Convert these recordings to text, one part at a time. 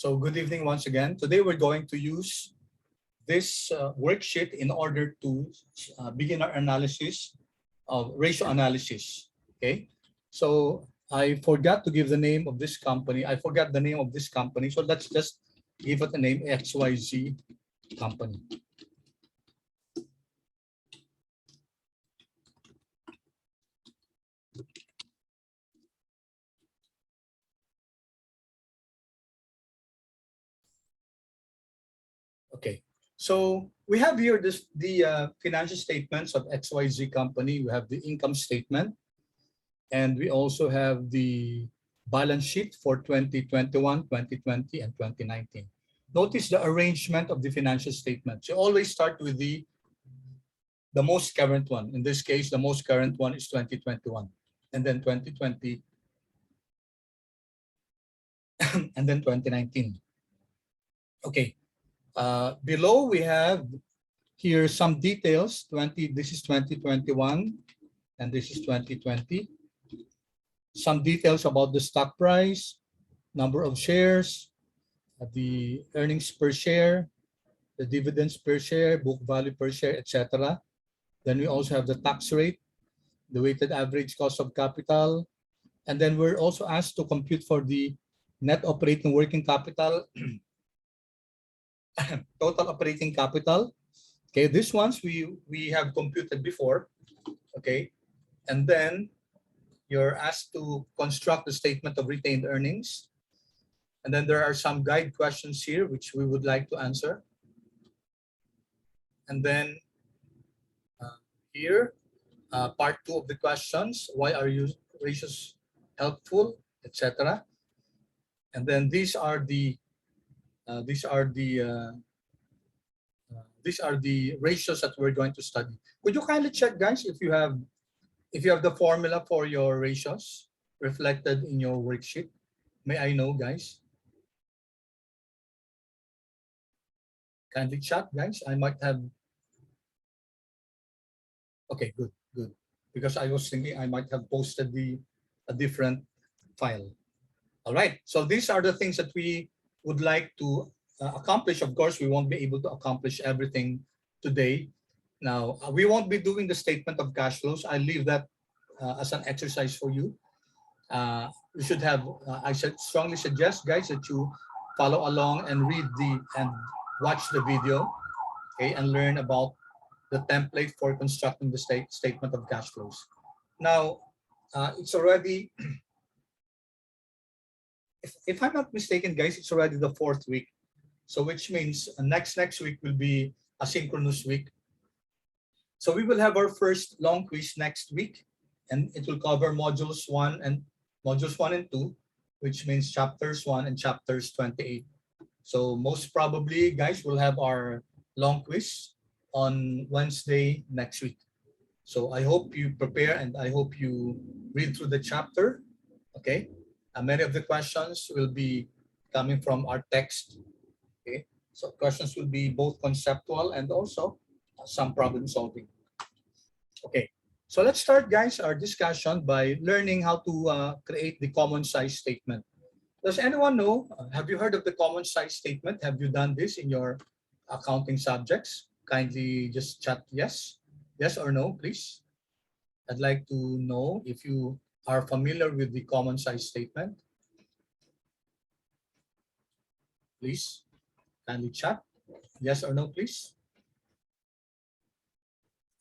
So good evening once again. Today we're going to use this worksheet in order to begin our analysis of ratio analysis. Okay, so I forgot to give the name of this company. I forgot the name of this company. So let's just give it a name, XYZ company. Okay, so we have here the financial statements of XYZ company. We have the income statement, and we also have the balance sheet for 2021, 2020, and 2019. Notice the arrangement of the financial statements. You always start with the most current one. In this case, the most current one is 2021, and then 2020, and then 2019. Okay. Below we have here some details. This is 2021 and this is 2020. Some details about the stock price, number of shares, the earnings per share, the dividends per share, book value per share, etc. Then we also have the tax rate, the weighted average cost of capital, and then we're also asked to compute for the net operating working capital, total operating capital. Okay, these ones we have computed before. Okay, and then you're asked to construct the statement of retained earnings, and then there are some guide questions here which we would like to answer. And then here part 2 of the questions: why are ratios helpful, etc. And then these are the ratios that we're going to study. Could you kindly check, guys, if you have the formula for your ratios reflected in your worksheet? May I know, guys? Kindly check, guys. I might have. Okay, good. Because I was thinking I might have posted a different file. All right. So these are the things that we would like to accomplish. Of course, we won't be able to accomplish everything today. Now, we won't be doing the statement of cash flows. I leave that as an exercise for you. You should have, I should strongly suggest, guys, that you follow along and read and watch the video, okay, and learn about the template for constructing the statement of cash flows. Now, it's already, if I'm not mistaken, guys, it's already the 4th week. So which means next week will be a synchronous week. So we will have our first long quiz next week, and it will cover modules 1 and 2, which means chapters 1 and chapters 28. So most probably, guys, we'll have our long quiz on Wednesday next week. So I hope you prepare and I hope you read through the chapter. Okay. Many of the questions will be coming from our text. Okay, so questions will be both conceptual and also some problem solving. Okay, so let's start, guys, our discussion by learning how to create the common size statement. Does anyone know, have you heard of the common size statement? Have you done this in your accounting subjects? Kindly just chat yes or no, please. I'd like to know if you are familiar with the common size statement. Please. Kindly chat. Yes or no, please.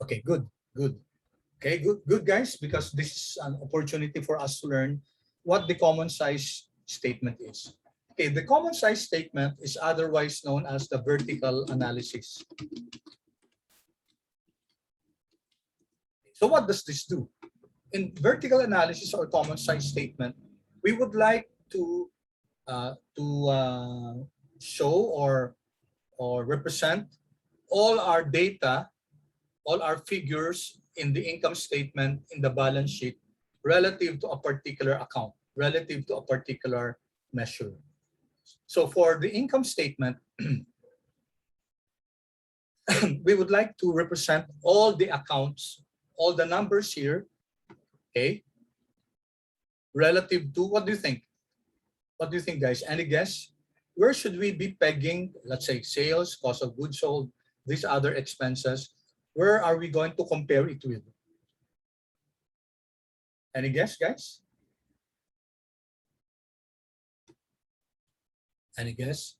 Okay, good. Okay, good, guys, because this is an opportunity for us to learn what the common size statement is. Okay, the common size statement is otherwise known as the vertical analysis. So what does this do? In vertical analysis or common size statement, we would like to show or represent all our data, all our figures in the income statement, in the balance sheet, relative to a particular account, relative to a particular measure. So for the income statement, we would like to represent all the accounts, all the numbers here, okay, relative to, what do you think? What do you think, guys? Any guess? where should we be pegging, let's say, sales, cost of goods sold, these other expenses? Where are we going to compare it with? Any guess, guys? Any guess?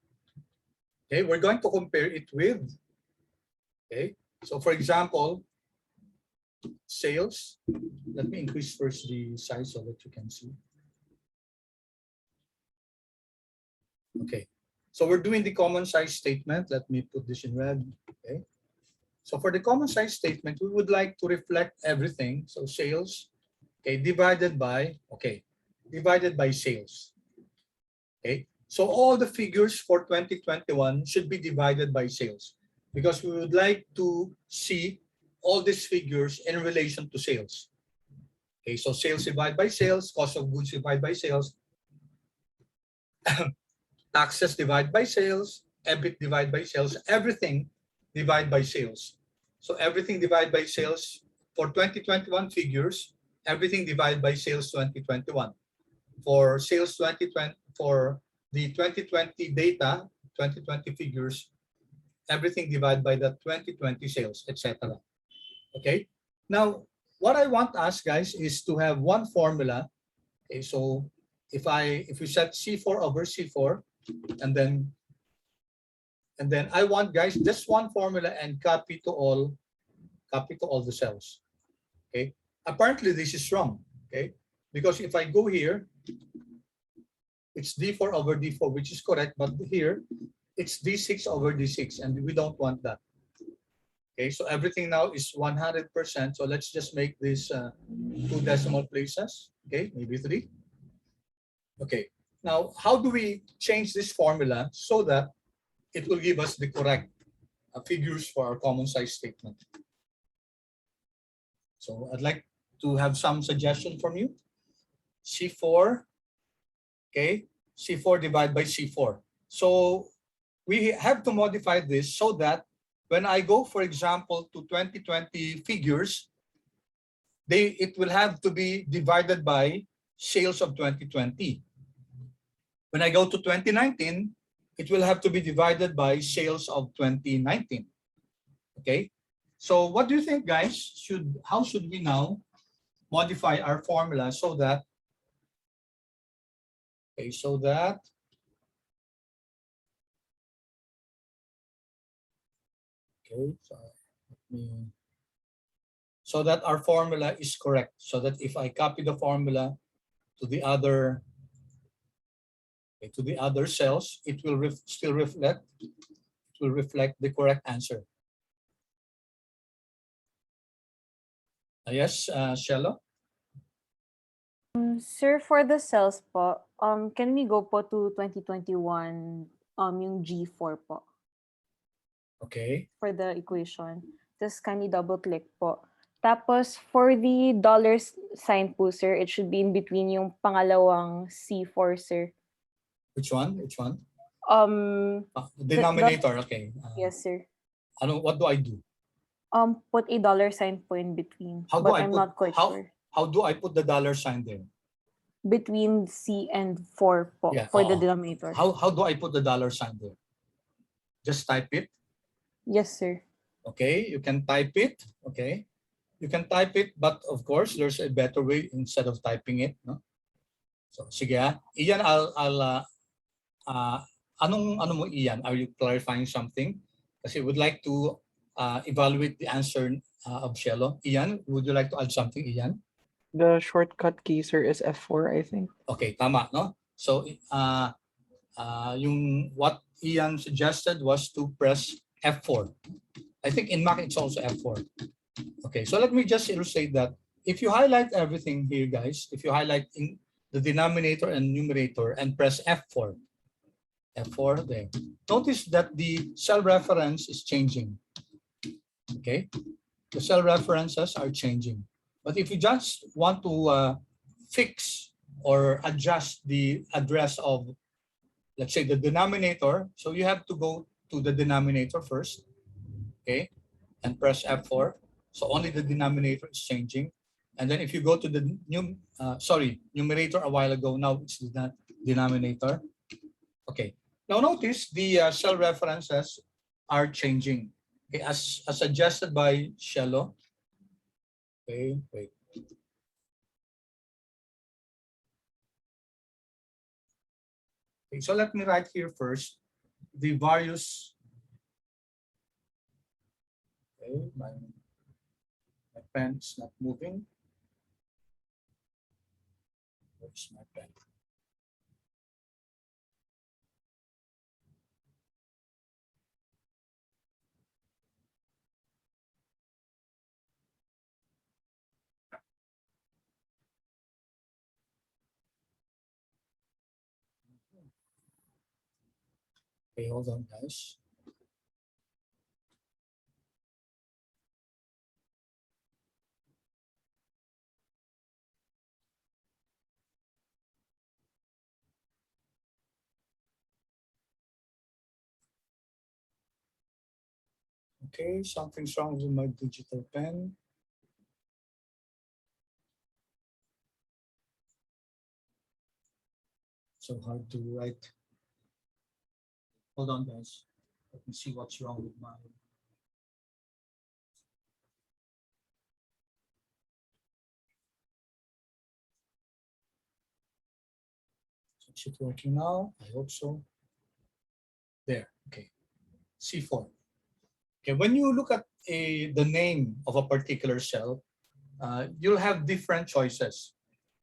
Okay, we're going to compare it with, okay, so for example, sales. Let me increase first the size so that you can see. Okay, so we're doing the common size statement. Let me put this in red. Okay, so for the common size statement, we would like to reflect everything. So sales, okay, divided by sales. Okay, so all the figures for 2021 should be divided by sales, because we would like to see all these figures in relation to sales. Okay, so sales divided by sales, cost of goods divided by sales, taxes divided by sales, EBIT divided by sales, everything divided by sales. So everything divided by sales for 2021 figures, everything divided by sales 2021. For sales 2020, for the 2020 data, 2020 figures, everything divided by the 2020 sales, etc. Okay. Now, what I want us, guys, is to have one formula. Okay, so if we set C4 over C4, and then I want, guys, just one formula and copy to all the cells. Okay. Apparently, this is wrong. Okay, because if I go here, it's D4 over D4, which is correct, but here it's D6 over D6, and we don't want that. Okay, so everything now is 100%. So let's just make this 2 decimal places. Okay, maybe 3. Okay, now how do we change this formula so that it will give us the correct figures for our common size statement? So I'd like to have some suggestion from you. C4, okay, C4 divided by C4. So we have to modify this so that when I go, for example, to 2020 figures, it will have to be divided by sales of 2020. When I go to 2019, it will have to be divided by sales of 2019. Okay, so what do you think, guys? How should we now modify our formula so that, okay, so that so that our formula is correct, so that if I copy the formula to the other cells, it will still reflect the correct answer. Yes, Shelo? Sir, for the cells po, can we go po to 2021, yung G4 po? Okay. For the equation. Just kindly double click po. Tapos, for the dollar sign po, sir, it should be in between yung pangalawang C4, sir. Which one? Denominator, okay. Yes, sir. What do I do? Put a dollar sign po in between. I'm not quite sure. How do I put the dollar sign there? Between C and 4 po, yeah, for the denominator. How do I put the dollar sign there? Just type it? Yes, sir. Okay, you can type it. Okay, you can type it, but of course, there's a better way instead of typing it. No? So, sige Ian, ano mo, Ian? Are you clarifying something? Kasi would like to evaluate the answer of Shelo. Ian, would you like to add something, Ian? The shortcut key, sir, is F4, I think. Okay, tama, no? So, yung what Ian suggested was to press F4. I think in Mac it's also F4. Okay, so let me just illustrate that. If you highlight everything here, guys, if you highlight in the denominator and numerator and press F4, F4 there. Notice that the cell reference is changing. Okay, the cell references are changing. But if you just want to fix or adjust the address of, let's say, the denominator, so you have to go to the denominator first, okay, and press F4. So only the denominator is changing. And then if you go to the numerator a while ago, now it's the denominator. Okay, Now notice the cell references are changing. Okay, as suggested by Shello. Okay, wait. Okay, so let me write here first the various. Okay, my pen is not moving. Where's my pen? Okay, hold on, guys. Okay, something's wrong with my digital pen. So hard to write. Hold on, guys. Let me see what's wrong with my. Is it working now? I hope so. There, okay. C4. Okay, when you look at the name of a particular cell, you'll have different choices.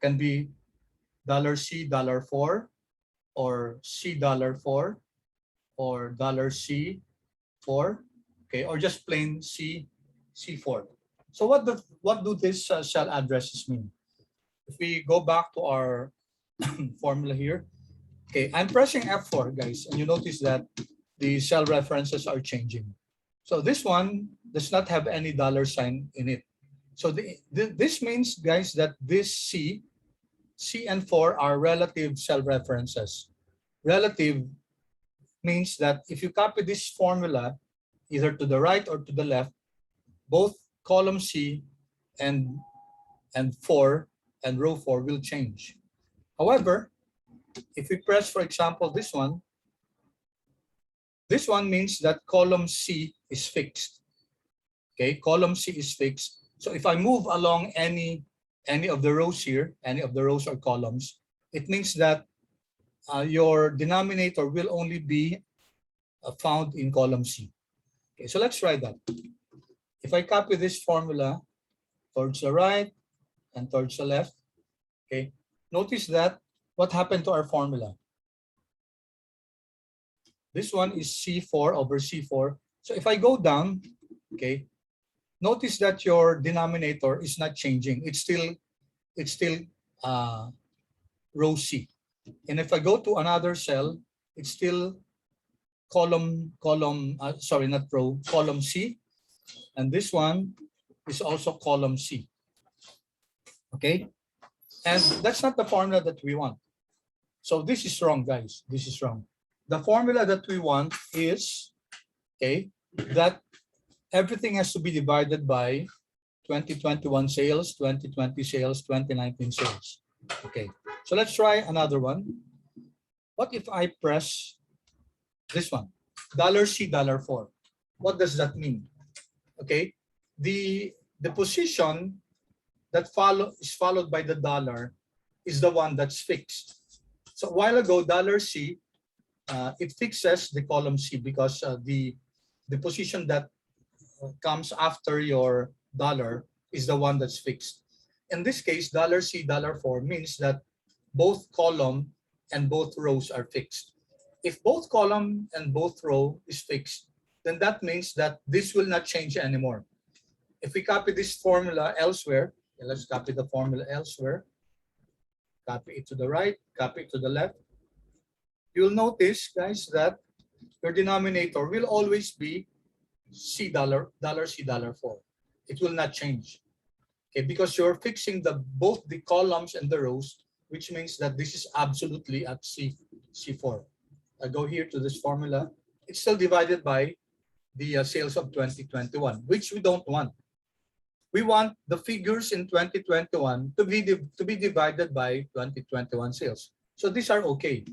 Can be $C $4 or C $4 or $C4, okay, or just plain C4. So what do these cell addresses mean? If we go back to our formula here, okay, I'm pressing F4, guys, and you notice that the cell references are changing. So this one does not have any $sign in it. So this means, guys, that this C and 4 are relative cell references. Relative means that if you copy this formula either to the right or to the left, both column C and 4 and row 4 will change. However, if we press, for example, this one means that column C is fixed. Okay, column C is fixed. So if I move along any of the rows here, any of the rows or columns, it means that your denominator will only be found in column C. Okay, so let's try that. If I copy this formula towards the right and towards the left, okay, notice that what happened to our formula? This one is C4 over C4. So if I go down, okay, notice that your denominator is not changing. It's still row C. And if I go to another cell, it's still column C. And this one is also column C. Okay? And that's not the formula that we want. So this is wrong, guys. This is wrong. The formula that we want is, okay, that everything has to be divided by 2021 sales, 2020 sales, 2019 sales. Okay, so let's try another one. What if I press this one, $C $4? What does that mean? Okay, the position that is followed by the dollar is the one that's fixed. So a while ago, $C, it fixes the column C because the position that comes after your dollar is the one that's fixed. In this case, $C $4 means that both column and both rows are fixed. If both column and both row is fixed, then that means that this will not change anymore. If we copy this formula elsewhere, let's copy the formula elsewhere, copy it to the right, copy it to the left, you'll notice, guys, that your denominator will always be C $C $4. It will not change. Okay, because you're fixing both the columns and the rows, which means that this is absolutely at C4. I go here to this formula. It's still divided by the sales of 2021, which we don't want. We want the figures in 2021 to be divided by 2021 sales. So these are okay.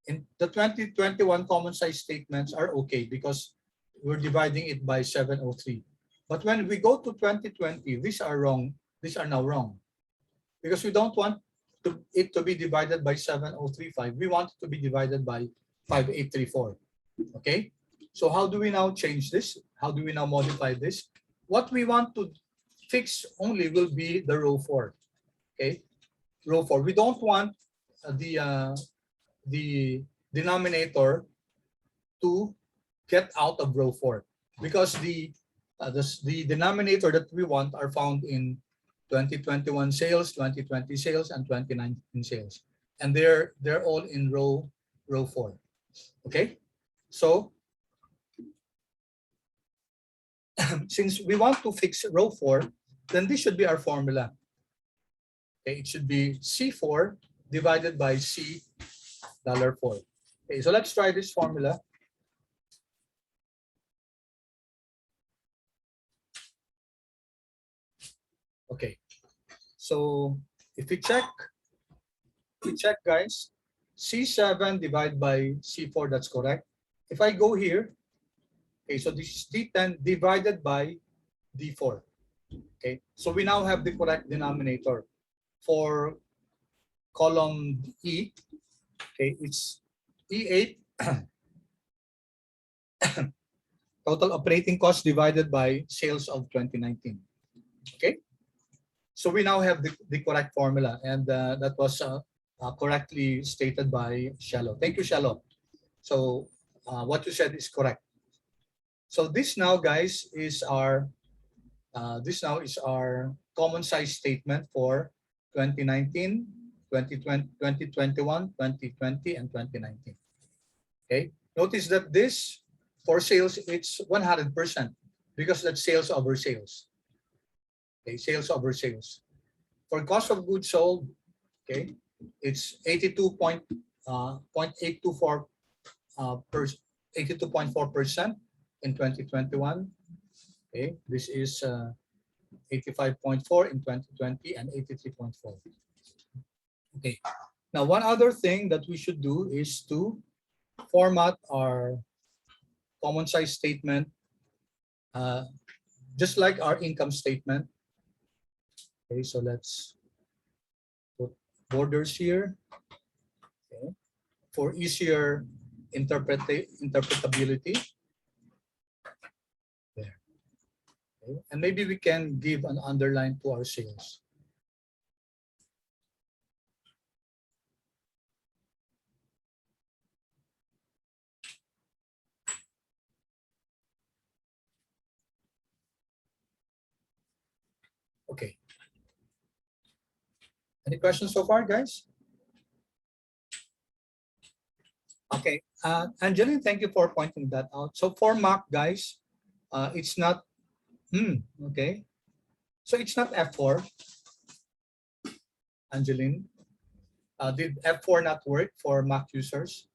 in the 2021 common size statements are okay because we're dividing it by 703. But when we go to 2020, these are wrong. These are now wrong because we don't want it to be divided by 7035. We want it to be divided by 5834. Okay. So how do we now change this? How do we now modify this? What we want to fix only will be the row 4. Okay. Row 4. We don't want the denominator to get out of row 4 because the denominator that we want are found in 2021 sales, 2020 sales, and 2019 sales, and they're all in row 4. Okay, so since we want to fix row 4, then this should be our formula. Okay, it should be C4 divided by C $4. Okay, so let's try this formula. Okay, so if we check guys, C7 divided by C4, that's correct. If I go here, okay, so this is D10 divided by D4. Okay, so we now have the correct denominator for column E. Okay, it's E8 total operating cost divided by sales of 2019. Okay, so we now have the correct formula, and that was correctly stated by Shallow. Thank you, Shallow. So what you said is correct. So this now, guys, is our common size statement for 2019, 2020, 2021, 2020, and 2019. Okay. Notice that this for sales it's 100% because that's sales over sales. Okay, sales over sales. For cost of goods sold, okay, it's 82.824 82.4% in 2021. Okay, this is 85.4 in 2020 and 83.4. Okay, now one other thing that we should do is to format our common size statement just like our income statement. Okay, so let's put borders here. Okay, for easier interpretability. There. Okay. And maybe we can give an underline to our sales. Okay. Any questions so far, guys? Okay, Angeline, thank you for pointing that out. So for Mac, guys, it's not, okay. So it's not F4, Angeline. Did F4 not work for Mac users?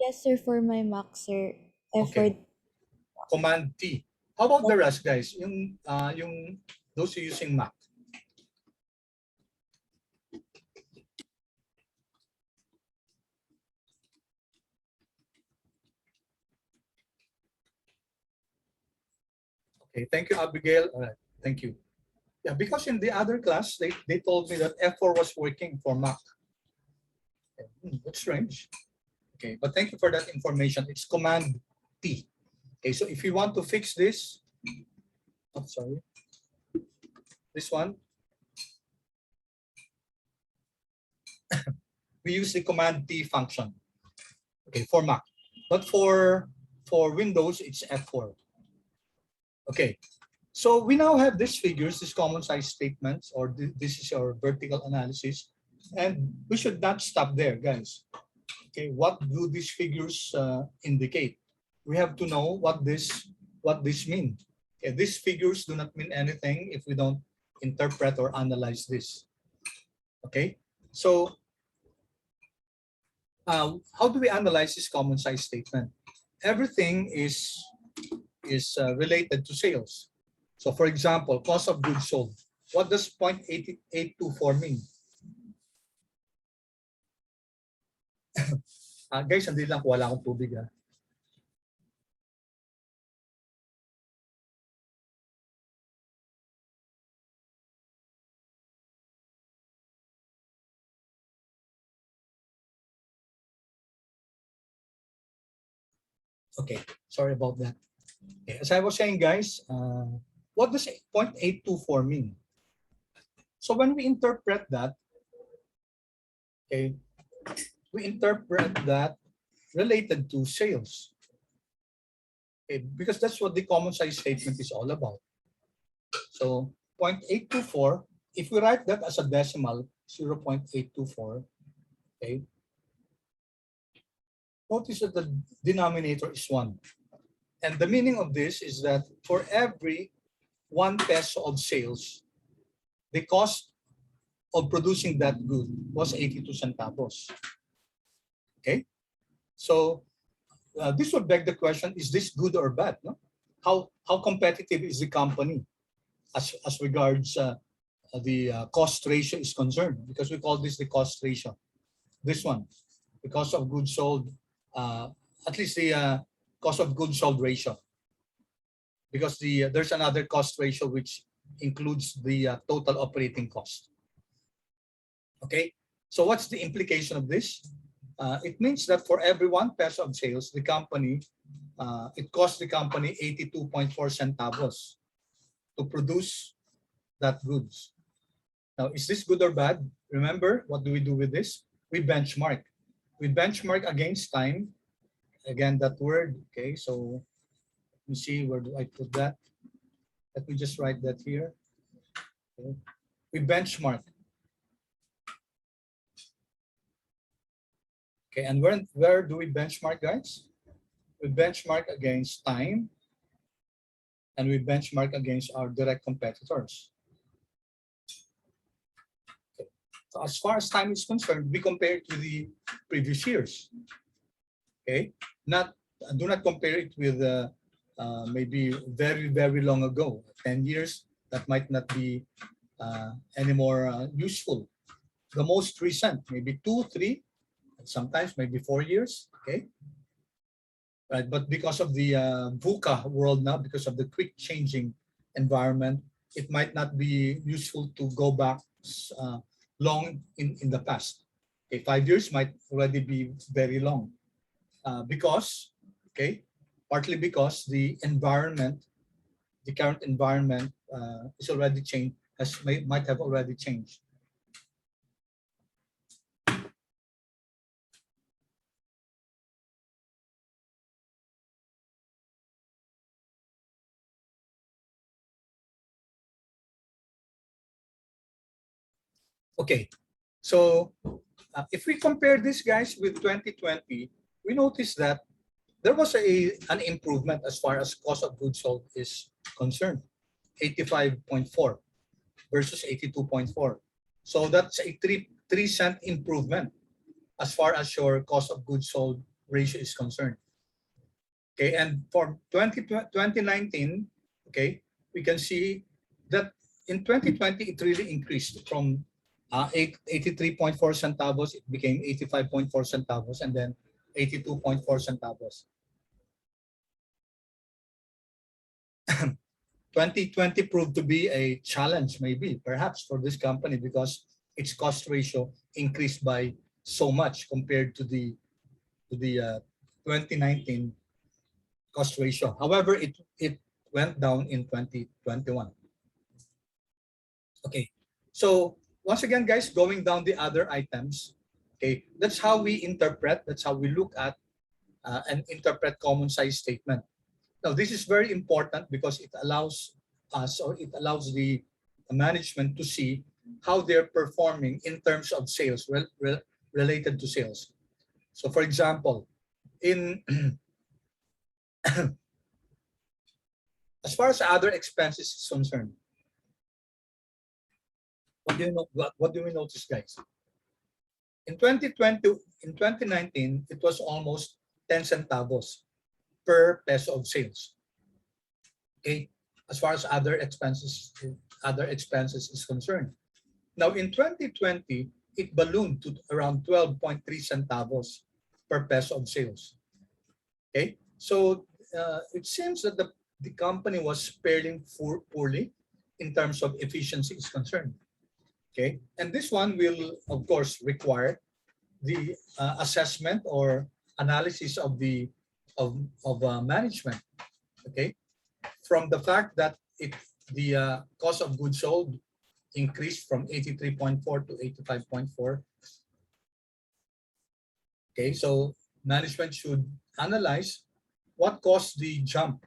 Yes, sir, for my Mac, sir. Effort. Okay. Command T. How about the rest, guys? Yung those who using Mac. Okay, thank you, Abigail. All right, thank you. Yeah, because in the other class, they told me that F4 was working for Mac. Okay, that's strange. Okay, but thank you for that information. It's Command T. Okay, so if you want to fix this, oh, sorry, this one, we use the Command T function. Okay, for Mac, but for Windows, it's F4. Okay, so we now have these figures, these common size statements, or this is our vertical analysis, and we should not stop there, guys. Okay, what do these figures indicate? We have to know what this mean. Okay, these figures do not mean anything if we don't interpret or analyze this. Okay, so how do we analyze this common size statement? Everything is related to sales. So for example, cost of goods sold. What does 0.8824 mean? Guys, hindi lang po, wala akong tubig. Okay, sorry about that. Okay, as I was saying, guys, what does 0.824 mean? So when we interpret that, okay, we interpret that related to sales. Okay, because that's what the common size statement is all about. So 0.824, if we write that as a decimal, 0.824, okay, notice that the denominator is 1. And the meaning of this is that for every 1 peso of sales, the cost of producing that good was 82 centavos. Okay? So this would beg the question, is this good or bad? No? How competitive is the company as regards the cost ratio is concerned? Because we call this the cost ratio. This one, the cost of goods sold, at least the cost of goods sold ratio. Because there's another cost ratio which includes the total operating cost. Okay, so what's the implication of this? It means that for every 1 peso of sales, the company, it costs the company 82.4 centavos to produce that goods. Now, is this good or bad? Remember, what do we do with this? We benchmark. We benchmark against time. Again, that word, okay, so let me see, where do I put that? Let me just write that here. Okay. We benchmark. Okay, and where do we benchmark, guys? We benchmark against time, and we benchmark against our direct competitors. Okay. So as far as time is concerned, we compare it with the previous years. Okay, do not compare it with maybe very, very long ago, 10 years. That might not be any more useful. The most recent, maybe 2, 3, sometimes maybe 4 years. Okay. Right, but because of the VUCA world now, because of the quick changing environment, it might not be useful to go back long in the past. Okay, 5 years might already be very long because, okay, partly because the environment, the current environment is already changed, might have already changed. Okay, so if we compare this, guys, with 2020, we notice that there was an improvement as far as cost of goods sold is concerned, 85.4 versus 82.4. So that's a 3 cent improvement as far as your cost of goods sold ratio is concerned. Okay, and for 2019, okay, we can see that in 2020 it really increased from 83.4 centavos, it became 85.4 centavos, and then 82.4 centavos. 2020 proved to be a challenge, maybe, perhaps, for this company because its cost ratio increased by so much compared to the 2019 cost ratio. However, it went down in 2021. Okay, so once again, guys, going down the other items, okay, that's how we interpret, that's how we look at and interpret common size statement. Now, this is very important because it allows us, or it allows the management to see how they're performing in terms of sales, related to sales. So for example, in as far as other expenses is concerned, what do we notice, guys? In 2020, in 2019, it was almost 10 centavos per peso of sales. Okay, as far as other expenses is concerned. Now in 2020, it ballooned to around 12.3 centavos per peso of sales. Okay, so it seems that the company was faring poorly in terms of efficiency is concerned. Okay, and this one will of course require the assessment or analysis of the management. Okay, from the fact that the cost of goods sold increased from 83.4 to 85.4. Okay, so management should analyze what caused the jump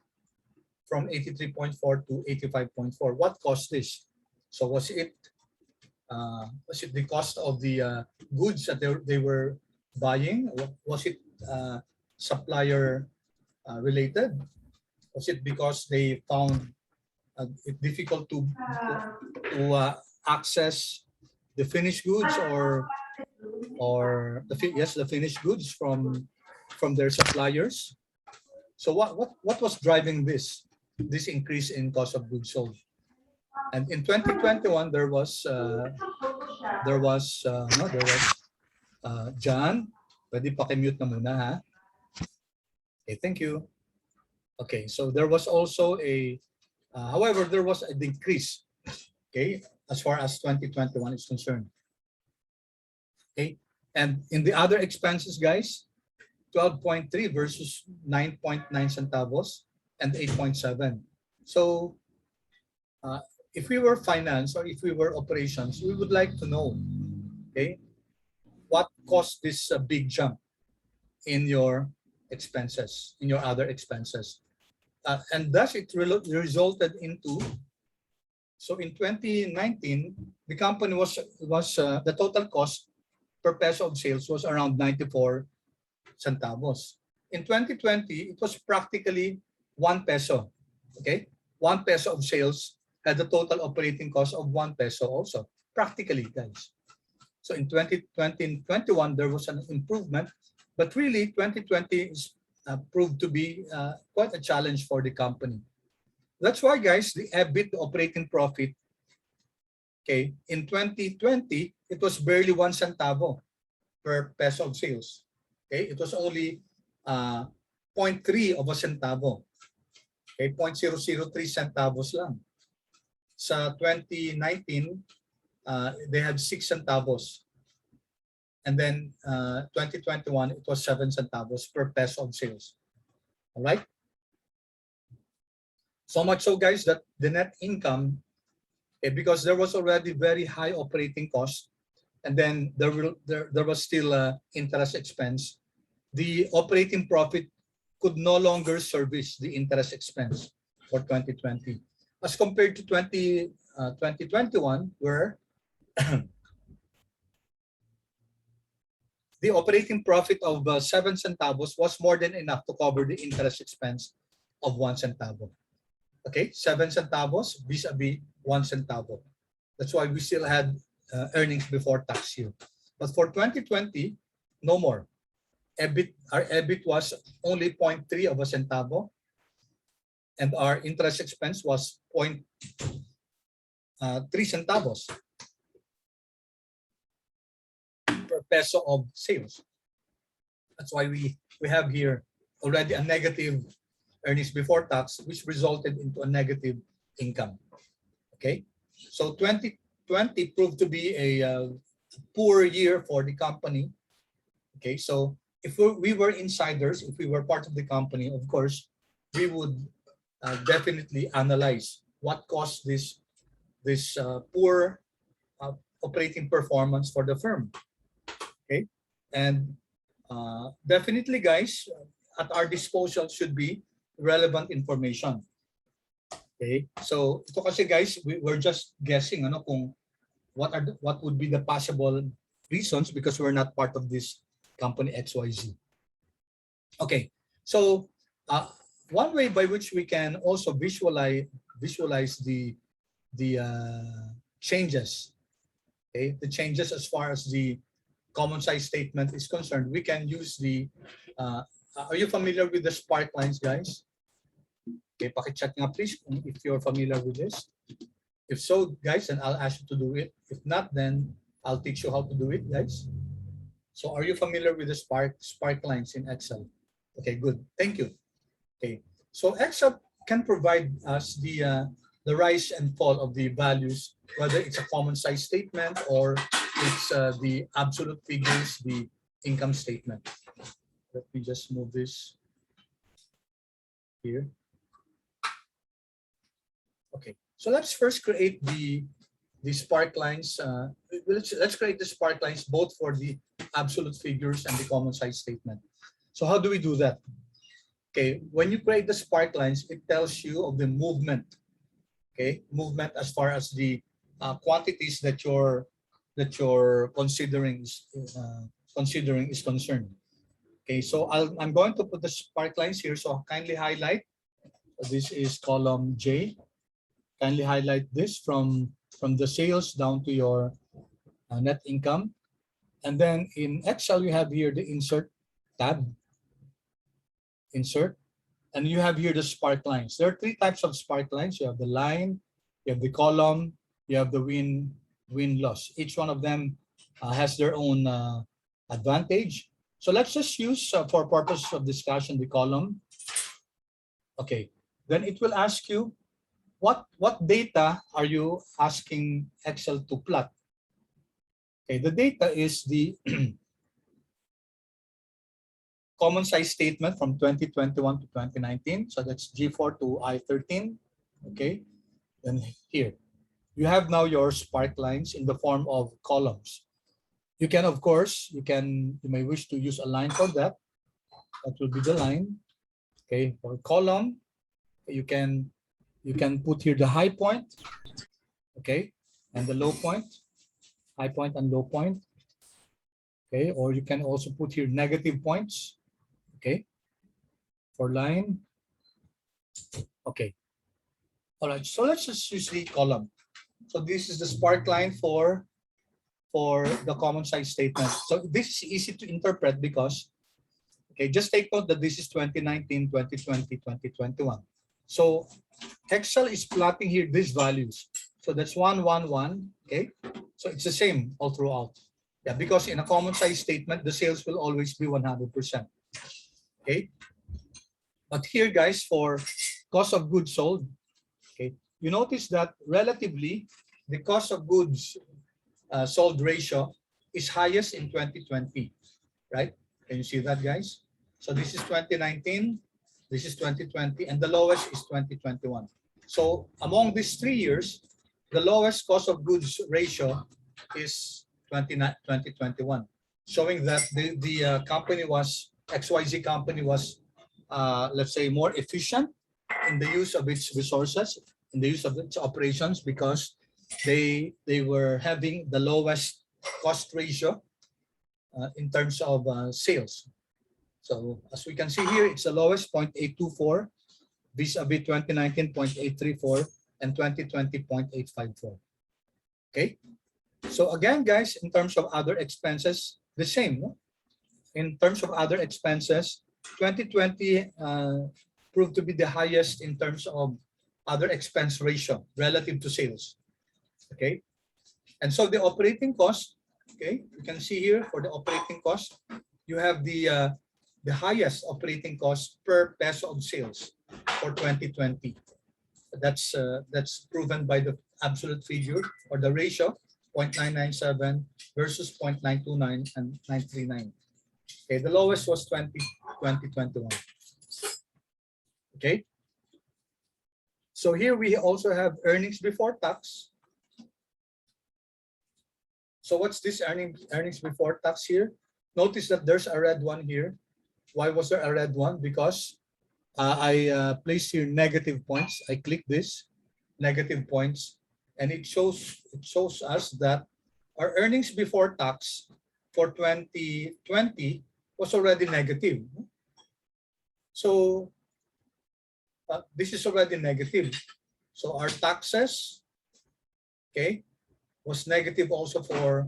from 83.4 to 85.4. What caused this? So was it the cost of the goods that they were buying? Was it supplier related? Was it because they found it difficult to access the finished goods or the finished goods from their suppliers? So what was driving this increase in cost of goods sold? And in 2021 there was John, pwede paki-mute na muna ha. Okay, thank you. Okay, so there was also however, there was a decrease, okay, as far as 2021 is concerned. Okay, and in the other expenses, guys, 12.3 versus 9.9 centavos and 8.7. So if we were finance or if we were operations, we would like to know, okay, what caused this big jump in your expenses, in your other expenses. And thus it resulted into, so in 2019, the company was the total cost per peso of sales was around 94 centavos. In 2020, it was practically 1 peso. Okay, 1 peso of sales had the total operating cost of 1 peso also, practically, guys. So in 2020 and 21, there was an improvement, but really 2020 is proved to be quite a challenge for the company. That's why, guys, the EBIT, the operating profit, okay, in 2020, it was barely 1 centavo per peso of sales. Okay, it was only 0.3 of a centavo. Okay, 0.003 centavos lang. Sa 2019, they had 6 centavos. And then 2021, it was 7 centavos per peso of sales. All right. So much so, guys, that the net income, because there was already very high operating cost, and then there was still interest expense, the operating profit could no longer service the interest expense for 2020. As compared to 2021, where the operating profit of 7 centavos was more than enough to cover the interest expense of 1 centavo. Okay, 7 centavos vis-a-vis 1 centavo. That's why we still had earnings before tax here. But for 2020, no more. Our EBIT was only 0.3 of a centavo, and our interest expense was 0.3 centavos per peso of sales. That's why we have here already a negative earnings before tax, which resulted into a negative income. Okay, so 2020 proved to be a poor year for the company. Okay, so if we were insiders, if we were part of the company, of course, we would definitely analyze what caused this poor operating performance for the firm. Okay, and definitely, guys, at our disposal should be relevant information. Okay, so ito kasi, guys, we're just guessing ano kung what would be the possible reasons because we're not part of this company XYZ. Okay, so one way by which we can also visualize the changes, okay, the changes as far as the common size statement is concerned, we can use the are you familiar with the spark lines, guys? Okay, paki-chat nga please if you're familiar with this. If so, guys, then I'll ask you to do it. If not, then I'll teach you how to do it, guys. So are you familiar with the spark lines in Excel? Okay, good. Thank you. Okay, so Excel can provide us the rise and fall of the values, whether it's a common size statement or it's the absolute figures, the income statement. Let me just move this here. Okay, so let's first create the spark lines. Let's create the spark lines both for the absolute figures and the common size statement. So how do we do that? Okay, when you create the spark lines, it tells you of the movement. Okay, movement as far as the quantities that you're considering is concerned. Okay, so I'm going to put the spark lines here. So kindly highlight. This is column J. Kindly highlight this from the sales down to your net income. And then in Excel, you have here the insert tab. Insert. And you have here the spark lines. There are three types of spark lines. You have the line, you have the column, you have the win-loss. Each one of them has their own advantage. So let's just use, for purposes of discussion, the column. Okay, then it will ask you, what data are you asking Excel to plot? Okay, the data is the common size statement from 2021 to 2019. So that's G4 to I13. Okay, then here you have now your spark lines in the form of columns. You can, of course, you may wish to use a line for that. That will be the line. Okay, for column, you can put here the high point. Okay, and the low point, high point and low point. Okay, or you can also put here negative points. Okay, for line. Okay, all right. So let's just use the column. So this is the spark line for the common size statement. So this is easy to interpret because, okay, just take note that this is 2019, 2020, 2021. So Excel is plotting here these values. So that's 1, 1, 1. Okay, so it's the same all throughout. Yeah, because in a common size statement, the sales will always be 100%. Okay, but here, guys, for cost of goods sold, okay, you notice that relatively the cost of goods sold ratio is highest in 2020, right? Can you see that, guys? So this is 2019, this is 2020, and the lowest is 2021. So among these 3 years, the lowest cost of goods ratio is 2021, showing that the company was, XYZ company was, let's say, more efficient in the use of its resources, in the use of its operations, because they were having the lowest cost ratio in terms of sales. So as we can see here, it's the lowest 0.824 vis-a-vis 2019 0.834 and 2020 0.854. Okay. So again, guys, in terms of other expenses, the same. No? In terms of other expenses, 2020 proved to be the highest in terms of other expense ratio relative to sales. Okay, and so the operating cost, okay, you can see here for the operating cost, you have the highest operating cost per peso of sales for 2020. That's proven by the absolute figure or the ratio 0.997 versus 0.929 and 939. Okay, the lowest was 2021. Okay, so here we also have earnings before tax. So what's this earnings before tax here? Notice that there's a red one here. Why was there a red one? Because I placed here negative points. I click this negative points, and it shows us that our earnings before tax for 2020 was already negative. So this is already negative. So our taxes, okay, was negative also for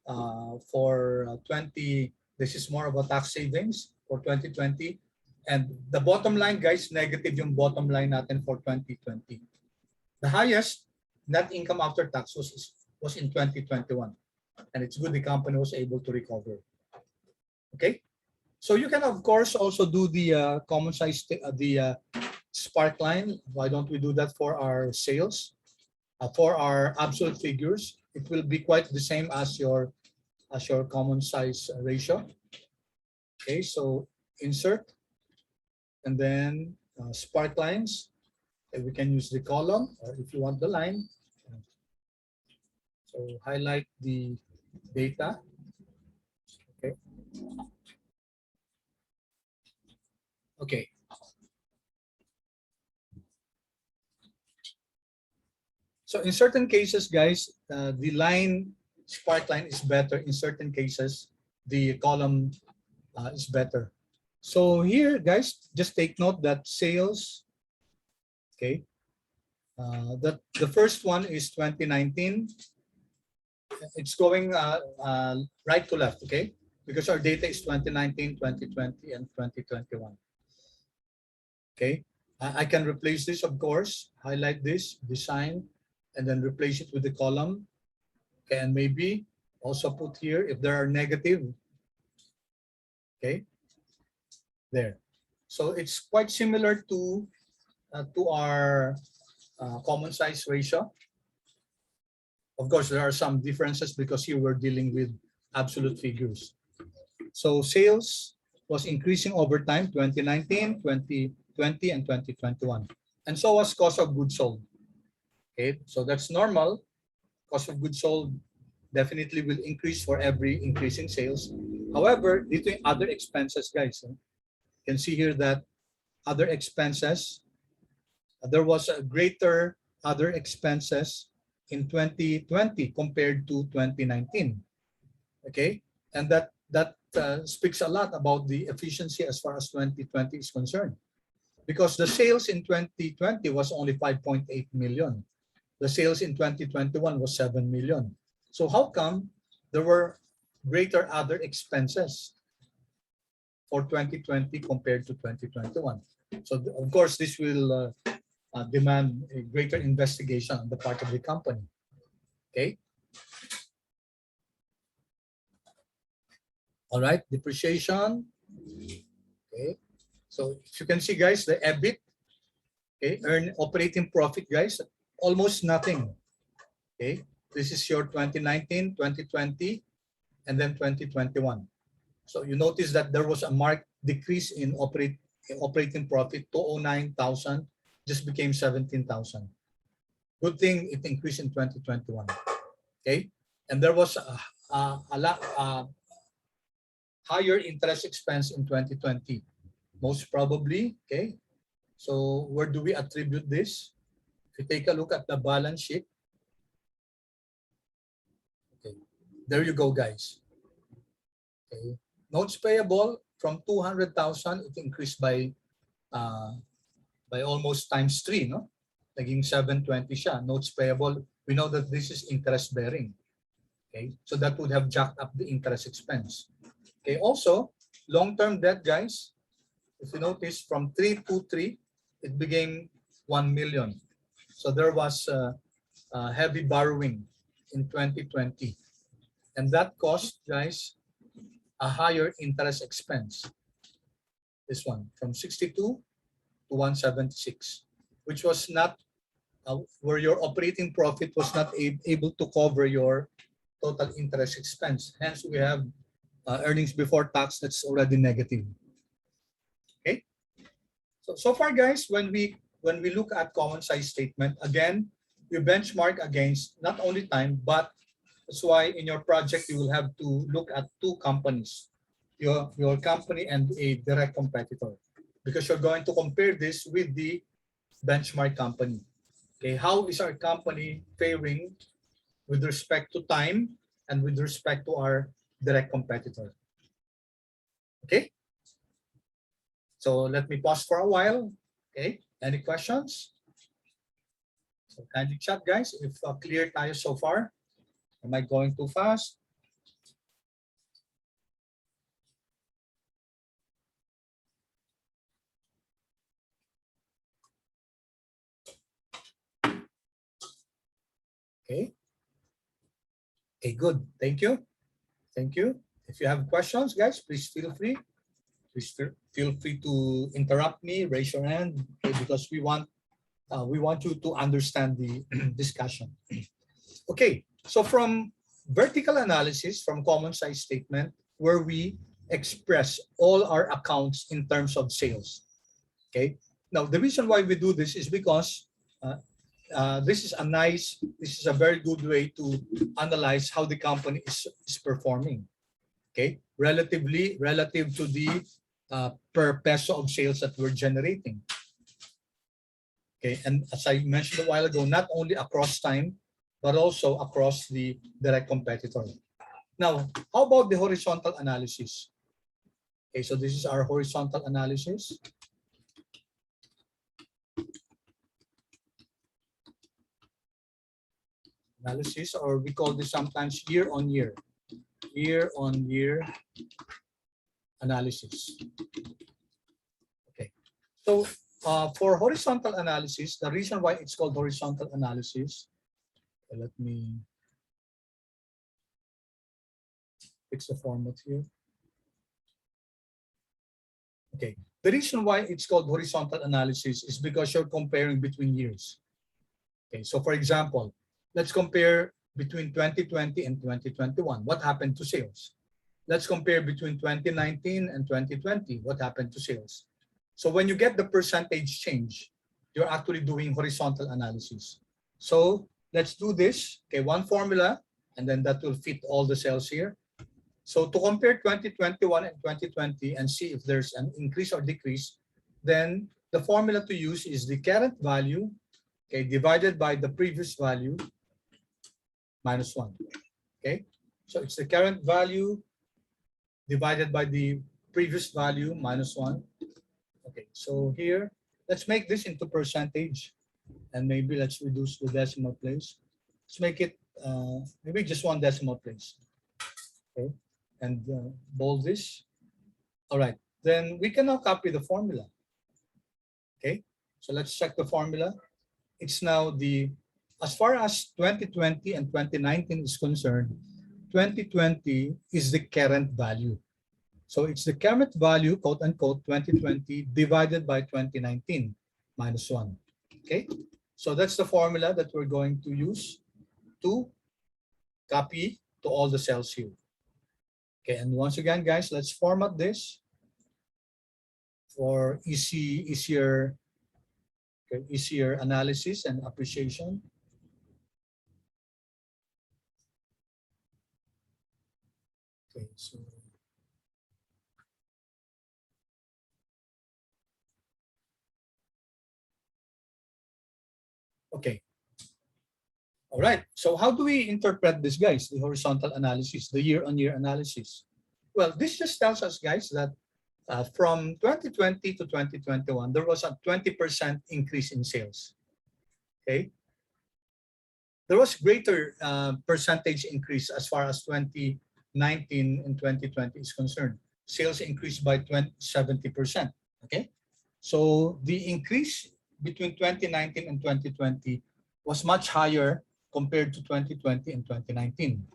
20. This is more of a tax savings for 2020, and the bottom line, guys, negative yung bottom line natin for 2020. The highest net income after tax was in 2021, and it's good the company was able to recover. Okay, so you can of course also do the common size spark line. Why don't we do that for our sales? For our absolute figures, it will be quite the same as your common size ratio. Okay, so insert and then spark lines. Okay, we can use the column, or if you want the line. So highlight the data. Okay. Okay. So in certain cases, guys, the line spark line is better. In certain cases, the column is better. So here, guys, just take note that sales. Okay. That the first one is 2019. It's going right to left, okay? Because our data is 2019, 2020, and 2021. Okay, I can replace this, of course, highlight this, design, and then replace it with the column. Okay, and maybe also put here if there are negative. Okay, there. So it's quite similar to our common size ratio. Of course, there are some differences because here we're dealing with absolute figures. So sales was increasing over time, 2019, 2020, and 2021. And so was cost of goods sold. Okay, so that's normal. Cost of goods sold definitely will increase for every increase in sales. However, dito yung other expenses, guys, you can see here that other expenses, there was a greater other expenses in 2020 compared to 2019. Okay, and that speaks a lot about the efficiency as far as 2020 is concerned, because the sales in 2020 was only 5.8 million. The sales in 2021 was 7 million. So how come there were greater other expenses for 2020 compared to 2021? So of course, this will demand a greater investigation on the part of the company. Okay. All right, depreciation. Okay. So if you can see, guys, the EBIT, okay, earn operating profit, guys, almost nothing. Okay. This is your 2019, 2020, and then 2021. So you notice that there was a marked decrease in operating profit. 209,000 just became 17,000. Good thing it increased in 2021. Okay, and there was a lot higher interest expense in 2020, most probably. Okay, so where do we attribute this? If you take a look at the balance sheet, okay, there you go, guys. Okay, notes payable from 200,000, it increased by almost times 3, no? Naging 720 siya. Notes payable, we know that this is interest bearing. Okay, so that would have jacked up the interest expense. Okay, also long-term debt, guys, if you notice from 323, it became 1 million. So there was heavy borrowing in 2020, and that cost, guys, a higher interest expense. This one from 62 to 176, which was not where your operating profit was not able to cover your total interest expense. Hence, we have earnings before tax that's already negative. Okay. So far, guys, when we look at common size statement, again, you benchmark against not only time, but that's why in your project you will have to look at two companies, your company and a direct competitor, because you're going to compare this with the benchmark company. Okay, how is our company faring with respect to time and with respect to our direct competitor? Okay, so let me pause for a while. Okay, any questions? So kindly chat, guys, if clear tayo so far. Am I going too fast? Okay. Okay, good. Thank you. Thank you. If you have questions, guys, please feel free. Please feel free to interrupt me, raise your hand, okay, because we want you to understand the discussion. Okay, so from vertical analysis, from common size statement, where we express all our accounts in terms of sales. Okay, now the reason why we do this is because this is a very good way to analyze how the company is performing. Okay, relative to the per peso of sales that we're generating. Okay, and as I mentioned a while ago, not only across time, but also across the direct competitor. Now, how about the horizontal analysis? Okay, so this is our horizontal analysis. Analysis, or we call this sometimes year-on-year analysis. Okay, so for horizontal analysis, the reason why it's called horizontal analysis, let me fix the format here. Okay, the reason why it's called horizontal analysis is because you're comparing between years. Okay, so for example, let's compare between 2020 and 2021. What happened to sales? Let's compare between 2019 and 2020. What happened to sales? So when you get the percentage change, you're actually doing horizontal analysis. So let's do this. Okay, one formula, and then that will fit all the cells here. So to compare 2021 and 2020 and see if there's an increase or decrease, then the formula to use is the current value, okay, divided by the previous value minus 1. Okay, so it's the current value divided by the previous value minus 1. Okay, so here, let's make this into percentage, and maybe let's reduce the decimal place. Let's make it maybe just one decimal place. Okay, and bold this. All right, then we can now copy the formula. Okay, so let's check the formula. It's now as far as 2020 and 2019 is concerned, 2020 is the current value. So it's the current value, quote unquote, 2020 divided by 2019 minus 1. Okay, so that's the formula that we're going to use to copy to all the cells here. Okay, and once again, guys, let's format this for easier analysis and appreciation. Okay, so okay. All right. So how do we interpret this, guys? The horizontal analysis, the year-on-year analysis. Well, this just tells us, guys, that from 2020 to 2021, there was a 20% increase in sales. Okay. There was greater percentage increase as far as 2019 and 2020 is concerned. Sales increased by 70%. Okay. So the increase between 2019 and 2020 was much higher compared to 2020 and 2019.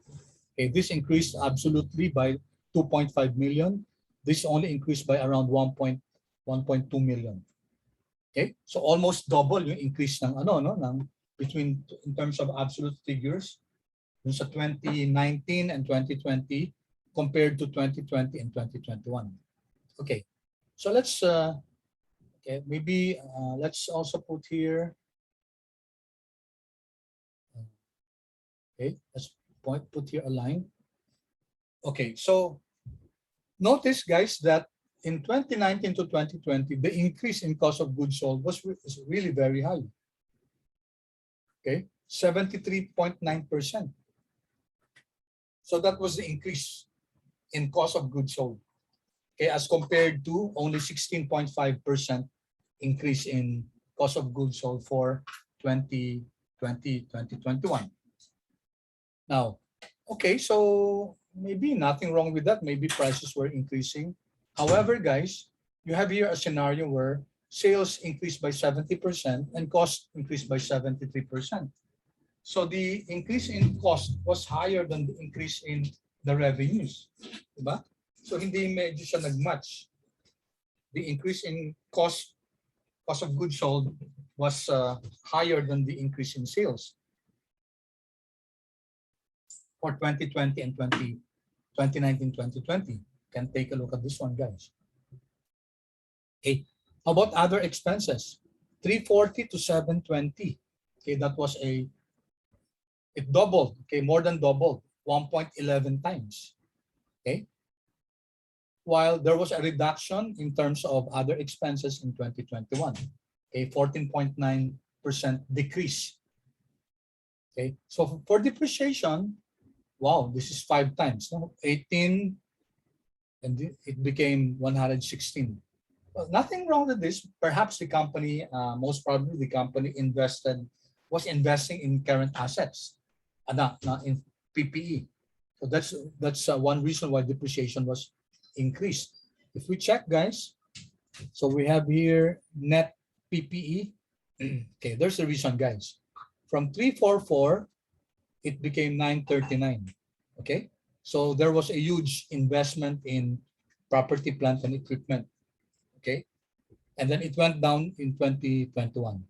Okay, this increased absolutely by 2.5 million. This only increased by around 1.2 million. Okay, so almost double yung increase ng between in terms of absolute figures dun sa 2019 and 2020 compared to 2020 and 2021. Okay, so let's okay, maybe let's also put here. Okay, let's put here a line. Okay, so notice, guys, that in 2019 to 2020, the increase in cost of goods sold was really very high. Okay, 73.9%. So that was the increase in cost of goods sold. Okay, as compared to only 16.5% increase in cost of goods sold for 2021. Now, okay, so maybe nothing wrong with that. Maybe prices were increasing. However, guys, you have here a scenario where sales increased by 70% and cost increased by 73%. So the increase in cost was higher than the increase in the revenues. Diba? So hindi medyo siya nag-match. The increase in cost of goods sold was higher than the increase in sales for 2020 and 2019-2020. Can take a look at this one, guys. Okay. How about other expenses? 340 to 720. Okay, that was it doubled. Okay, more than doubled, 1.11 times. Okay. While there was a reduction in terms of other expenses in 2021, a 14.9% decrease. Okay, so for depreciation, wow, this is 5 times, no? 18, and it became 116. Well, nothing wrong with this. Perhaps the company, most probably the company was investing in current assets, not in PPE. So that's one reason why depreciation was increased. If we check, guys, so we have here net PPE. Okay, there's the reason, guys. From 344, it became 939. Okay, so there was a huge investment in property, plant, and equipment. Okay, and then it went down in 2021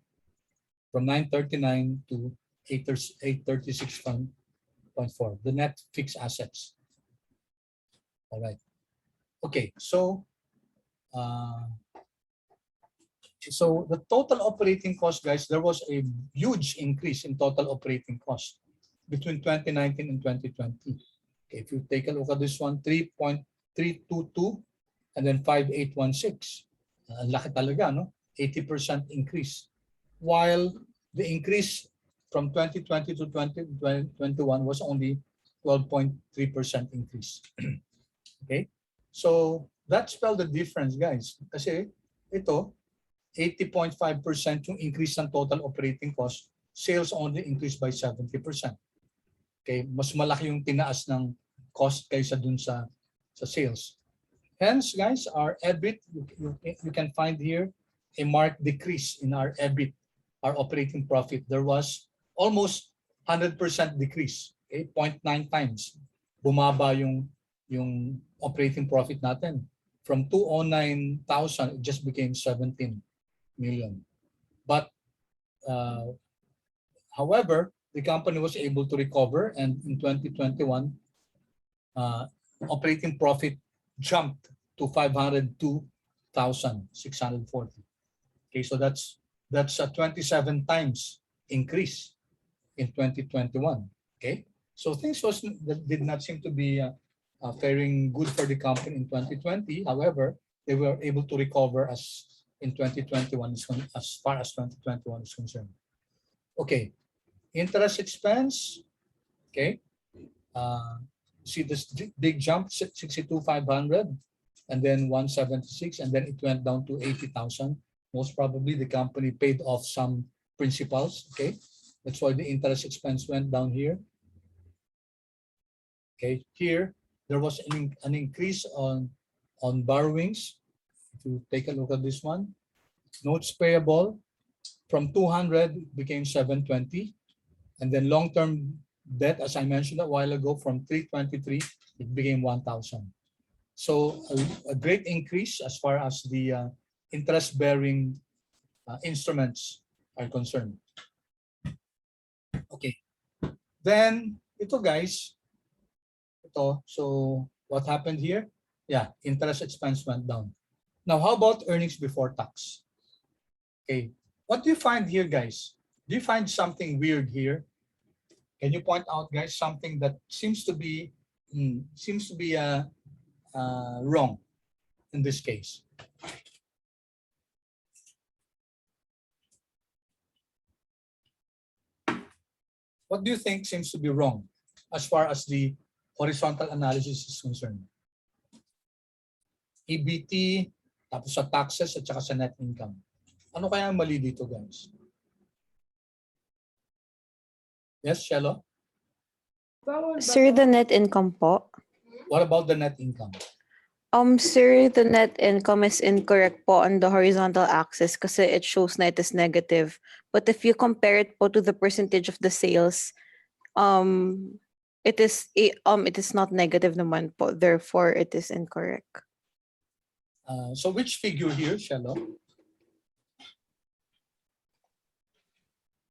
from 939 to 836.4, the net fixed assets. All right. Okay, so the total operating cost, guys, there was a huge increase in total operating cost between 2019 and 2020. Okay, if you take a look at this one, 3.322 and then 5816. Laki talaga, no? 80% increase. While the increase from 2020 to 2021 was only 12.3% increase. Okay? So that spelled the difference, guys. Kasi ito, 80.5% yung increase ng total operating cost, sales only increased by 70%. Okay, mas malaki yung tinaas ng cost kaysa dun sa sales. Hence, guys, our EBIT, you can find here a marked decrease in our EBIT, our operating profit. There was almost 100% decrease, okay? 0.9 times bumaba yung operating profit natin. From 209,000, it just became 17 million. But however, the company was able to recover, and in 2021, operating profit jumped to 502,640. Okay, so that's a 27 times increase in 2021. Okay, so things did not seem to be faring good for the company in 2020. However, they were able to recover as in 2021, as far as 2021 is concerned. Okay, interest expense. Okay, see this big jump, 62,500, and then 176, and then it went down to 80,000. Most probably the company paid off some principals. Okay, that's why the interest expense went down here. Okay, here there was an increase on borrowings. If you take a look at this one, notes payable from 200 became 720, and then long-term debt, as I mentioned a while ago, from 323 it became 1,000. So a great increase as far as the interest-bearing instruments are concerned. Okay, then ito, guys, so what happened here? Yeah, interest expense went down. Now, how about earnings before tax? Okay, what do you find here, guys? Do you find something weird here? Can you point out, guys, something that seems to be wrong in this case? What do you think seems to be wrong as far as the horizontal analysis is concerned? EBT, tapos sa taxes, at saka sa net income. Ano kaya ang mali dito, guys? Yes, Shelo? Sir, the net income po. What about the net income? Sir, the net income is incorrect po on the horizontal axis kasi it shows na it is negative. But if you compare it po to the percentage of the sales, it is not negative naman po. Therefore, it is incorrect. So which figure here, Shallow?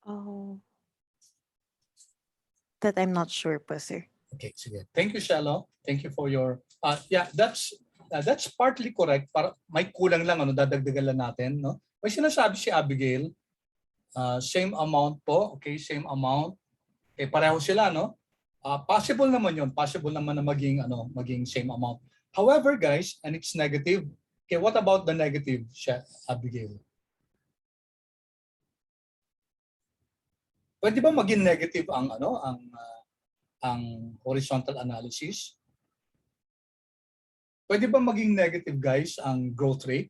Oh. That I'm not sure po, sir. Okay, sige. Thank you, Shallow. Thank you for your, yeah, that's partly correct. Para may kulang lang, ano, dadagdagan lang natin, no? May sinasabi si Abigail, same amount po, okay, same amount. Okay, pareho sila, no? Possible naman yun. Possible naman na maging same amount. However, guys, and it's negative. Okay, what about the negative, Abigail? Pwede ba maging negative ang horizontal analysis? Pwede ba maging negative, guys, ang growth rate?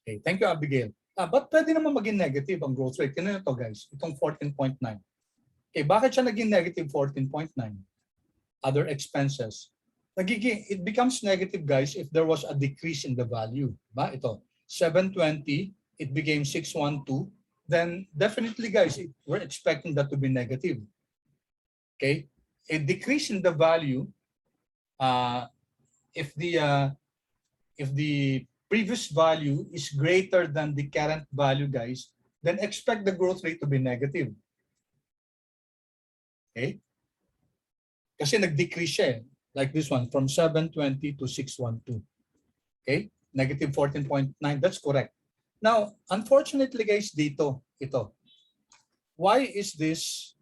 Okay, thank you, Abigail. But pwede naman maging negative ang growth rate. Tingnan nyo to, guys. Itong 14.9. Okay, bakit siya naging negative 14.9? Other expenses. It becomes negative, guys, if there was a decrease in the value. Ba? Ito, 720, it became 612. Then definitely, guys, we're expecting that to be negative. Okay, a decrease in the value, if the previous value is greater than the current value, guys, then expect the growth rate to be negative. Okay, kasi nag-decrease siya, like this one, from 720 to 612. Okay, negative 14.9, that's correct. Now, unfortunately, guys, ito, why is this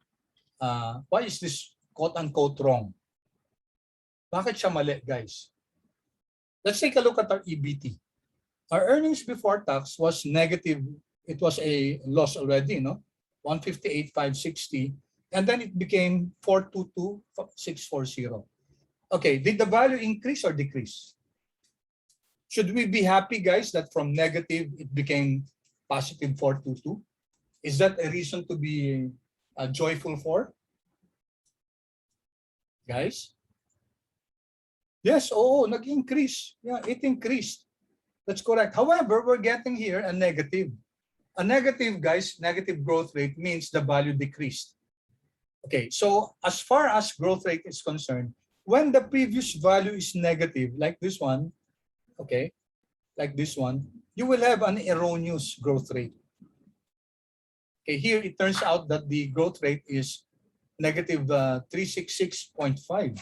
quote-unquote wrong? Bakit siya mali, guys? Let's take a look at our EBT. Our earnings before tax was negative. It was a loss already, no? 158,560, and then it became 422,640. Okay, did the value increase or decrease? Should we be happy, guys, that from negative it became positive 422? Is that a reason to be joyful for? Guys? Yes, nag-increase. Yeah, it increased. That's correct. However, we're getting here a negative. A negative, guys, negative growth rate means the value decreased. Okay, so as far as growth rate is concerned, when the previous value is negative, like this one, okay, like this one, you will have an erroneous growth rate. Okay, here it turns out that the growth rate is negative 366.5.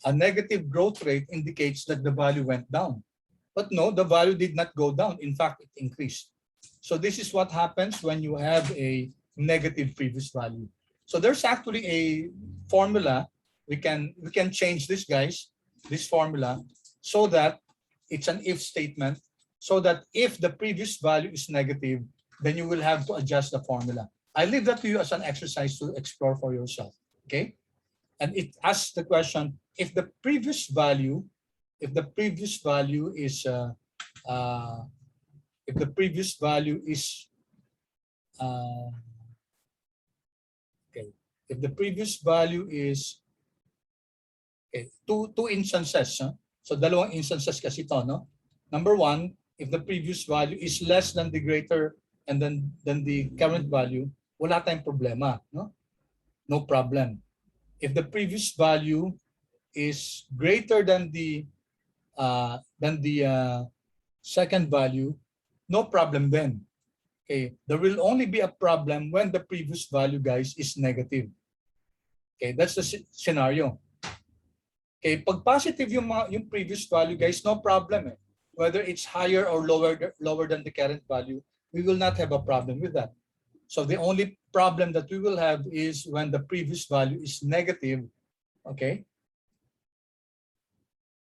A negative growth rate indicates that the value went down. But no, the value did not go down. In fact, it increased. So this is what happens when you have a negative previous value. So there's actually a formula. We can change this, guys, this formula, so that it's an if statement, so that if the previous value is negative, then you will have to adjust the formula. I leave that to you as an exercise to explore for yourself, okay? And it asks the question, if the previous value is two instances, huh? So dalawang instances kasi ito, no? Number one, if the previous value is less than the greater and then the current value, wala tayong problema, no? No problem. If the previous value is greater than the second value, no problem then. Okay, there will only be a problem when the previous value, guys, is negative. Okay, that's the scenario. Okay, pag positive yung previous value, guys, no problem eh. Whether it's higher or lower than the current value, we will not have a problem with that. So the only problem that we will have is when the previous value is negative, okay?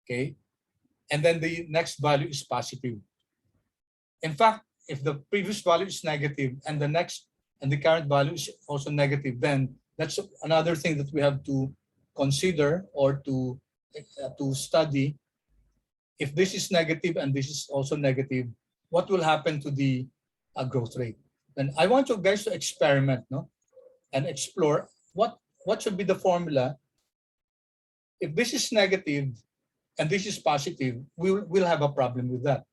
Okay, and then the next value is positive. In fact, if the previous value is negative and the current value is also negative, then that's another thing that we have to consider or to study. If this is negative and this is also negative, what will happen to the growth rate? Then I want you guys to experiment, no, and explore what should be the formula. If this is negative and this is positive, we'll have a problem with that.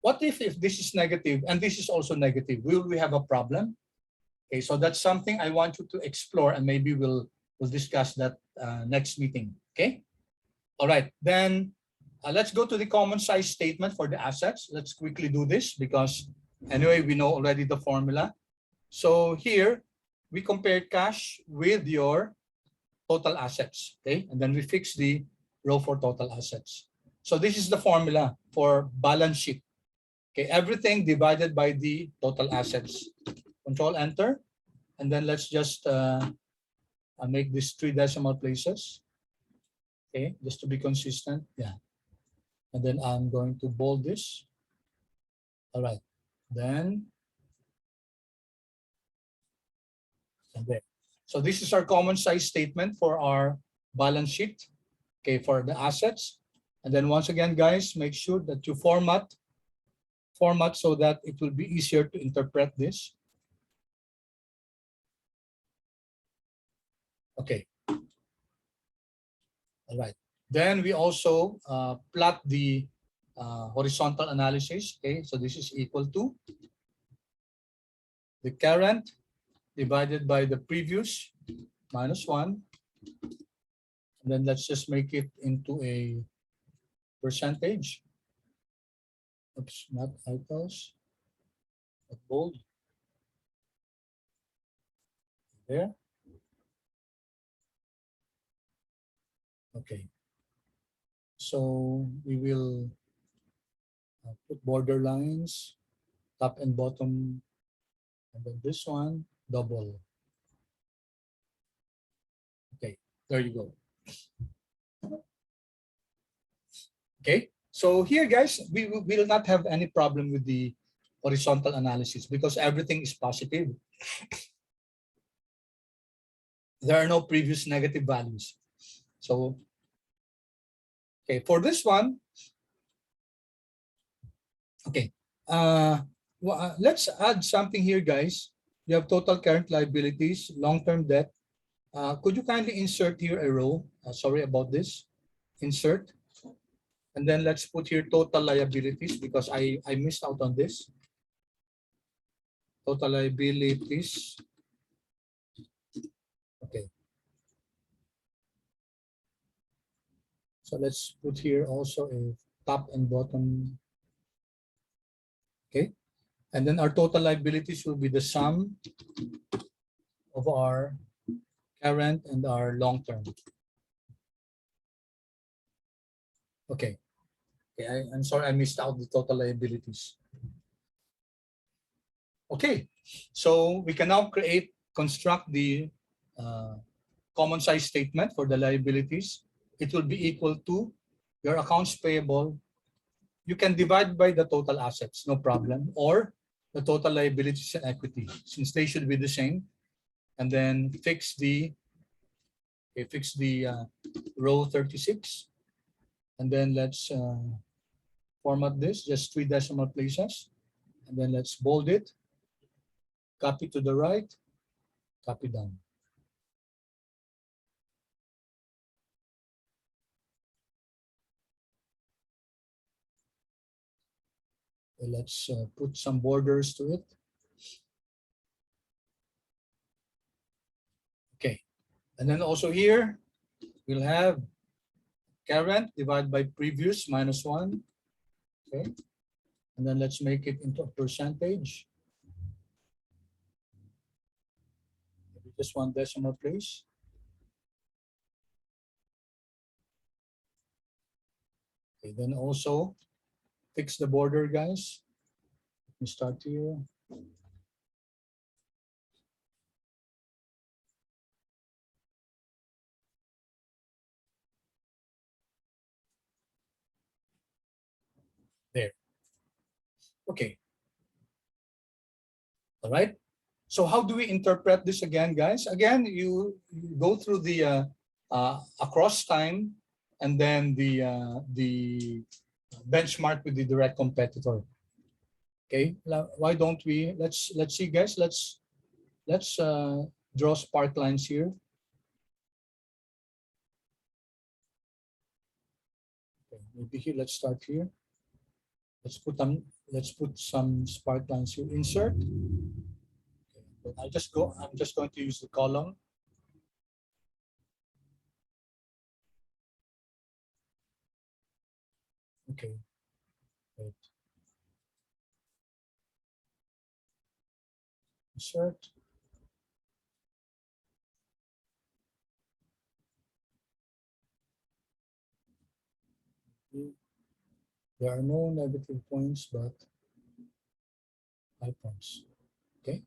What if this is negative and this is also negative? Will we have a problem? Okay, so that's something I want you to explore, and maybe we'll discuss that next meeting. Okay. All right. Then let's go to the common size statement for the assets. Let's quickly do this because anyway we know already the formula. So here we compare cash with your total assets. Okay, and then we fix the row for total assets. So this is the formula for balance sheet. Okay, everything divided by the total assets. Control Enter, and then let's just make this 3 decimal places. Okay, just to be consistent. Yeah, and then I'm going to bold this. All right, then and there. So this is our common size statement for our balance sheet. Okay, for the assets. And then once again, guys, make sure that you format so that it will be easier to interpret this. Okay. All right. Then we also plot the horizontal analysis. Okay, so this is equal to the current divided by the previous minus 1. And then let's just make it into a percentage. Oops, not itals, but bold. There. Okay. So we will put border lines, top and bottom, and then this one, double. Okay, there you go. Okay, so here, guys, we will not have any problem with the horizontal analysis because everything is positive. There are no previous negative values. So, okay, for this one, okay, let's add something here, guys. You have total current liabilities, long-term debt. Could you kindly insert here a row? Sorry about this. Insert. And then let's put here total liabilities because I missed out on this. Total liabilities. Okay. So let's put here also a top and bottom. Okay. And then our total liabilities will be the sum of our current and our long term. Okay. Okay, I'm sorry I missed out the total liabilities. Okay, so we can now construct the common size statement for the liabilities. It will be equal to your accounts payable. You can divide by the total assets, no problem, or the total liabilities and equity, since they should be the same. And then fix the row 36. And then let's format this, just 3 decimal places. And then let's bold it, copy to the right, copy down. Let's put some borders to it. Okay, and then also here, we'll have current divided by previous minus 1. Okay, and then let's make it into a percentage. Maybe just 1 decimal place. Okay, then also fix the border, guys. Let me start here. There. Okay. All right. So how do we interpret this again, guys? Again, you go through the across time, and then the benchmark with the direct competitor. Okay. Why don't we? Let's see, guys. Let's draw spark lines here. Okay, maybe here. Let's start here. Let's put some spark lines here. Insert. Okay, I'm just going to use the column. Okay. Wait. Insert. There are no negative points, but high points. Okay.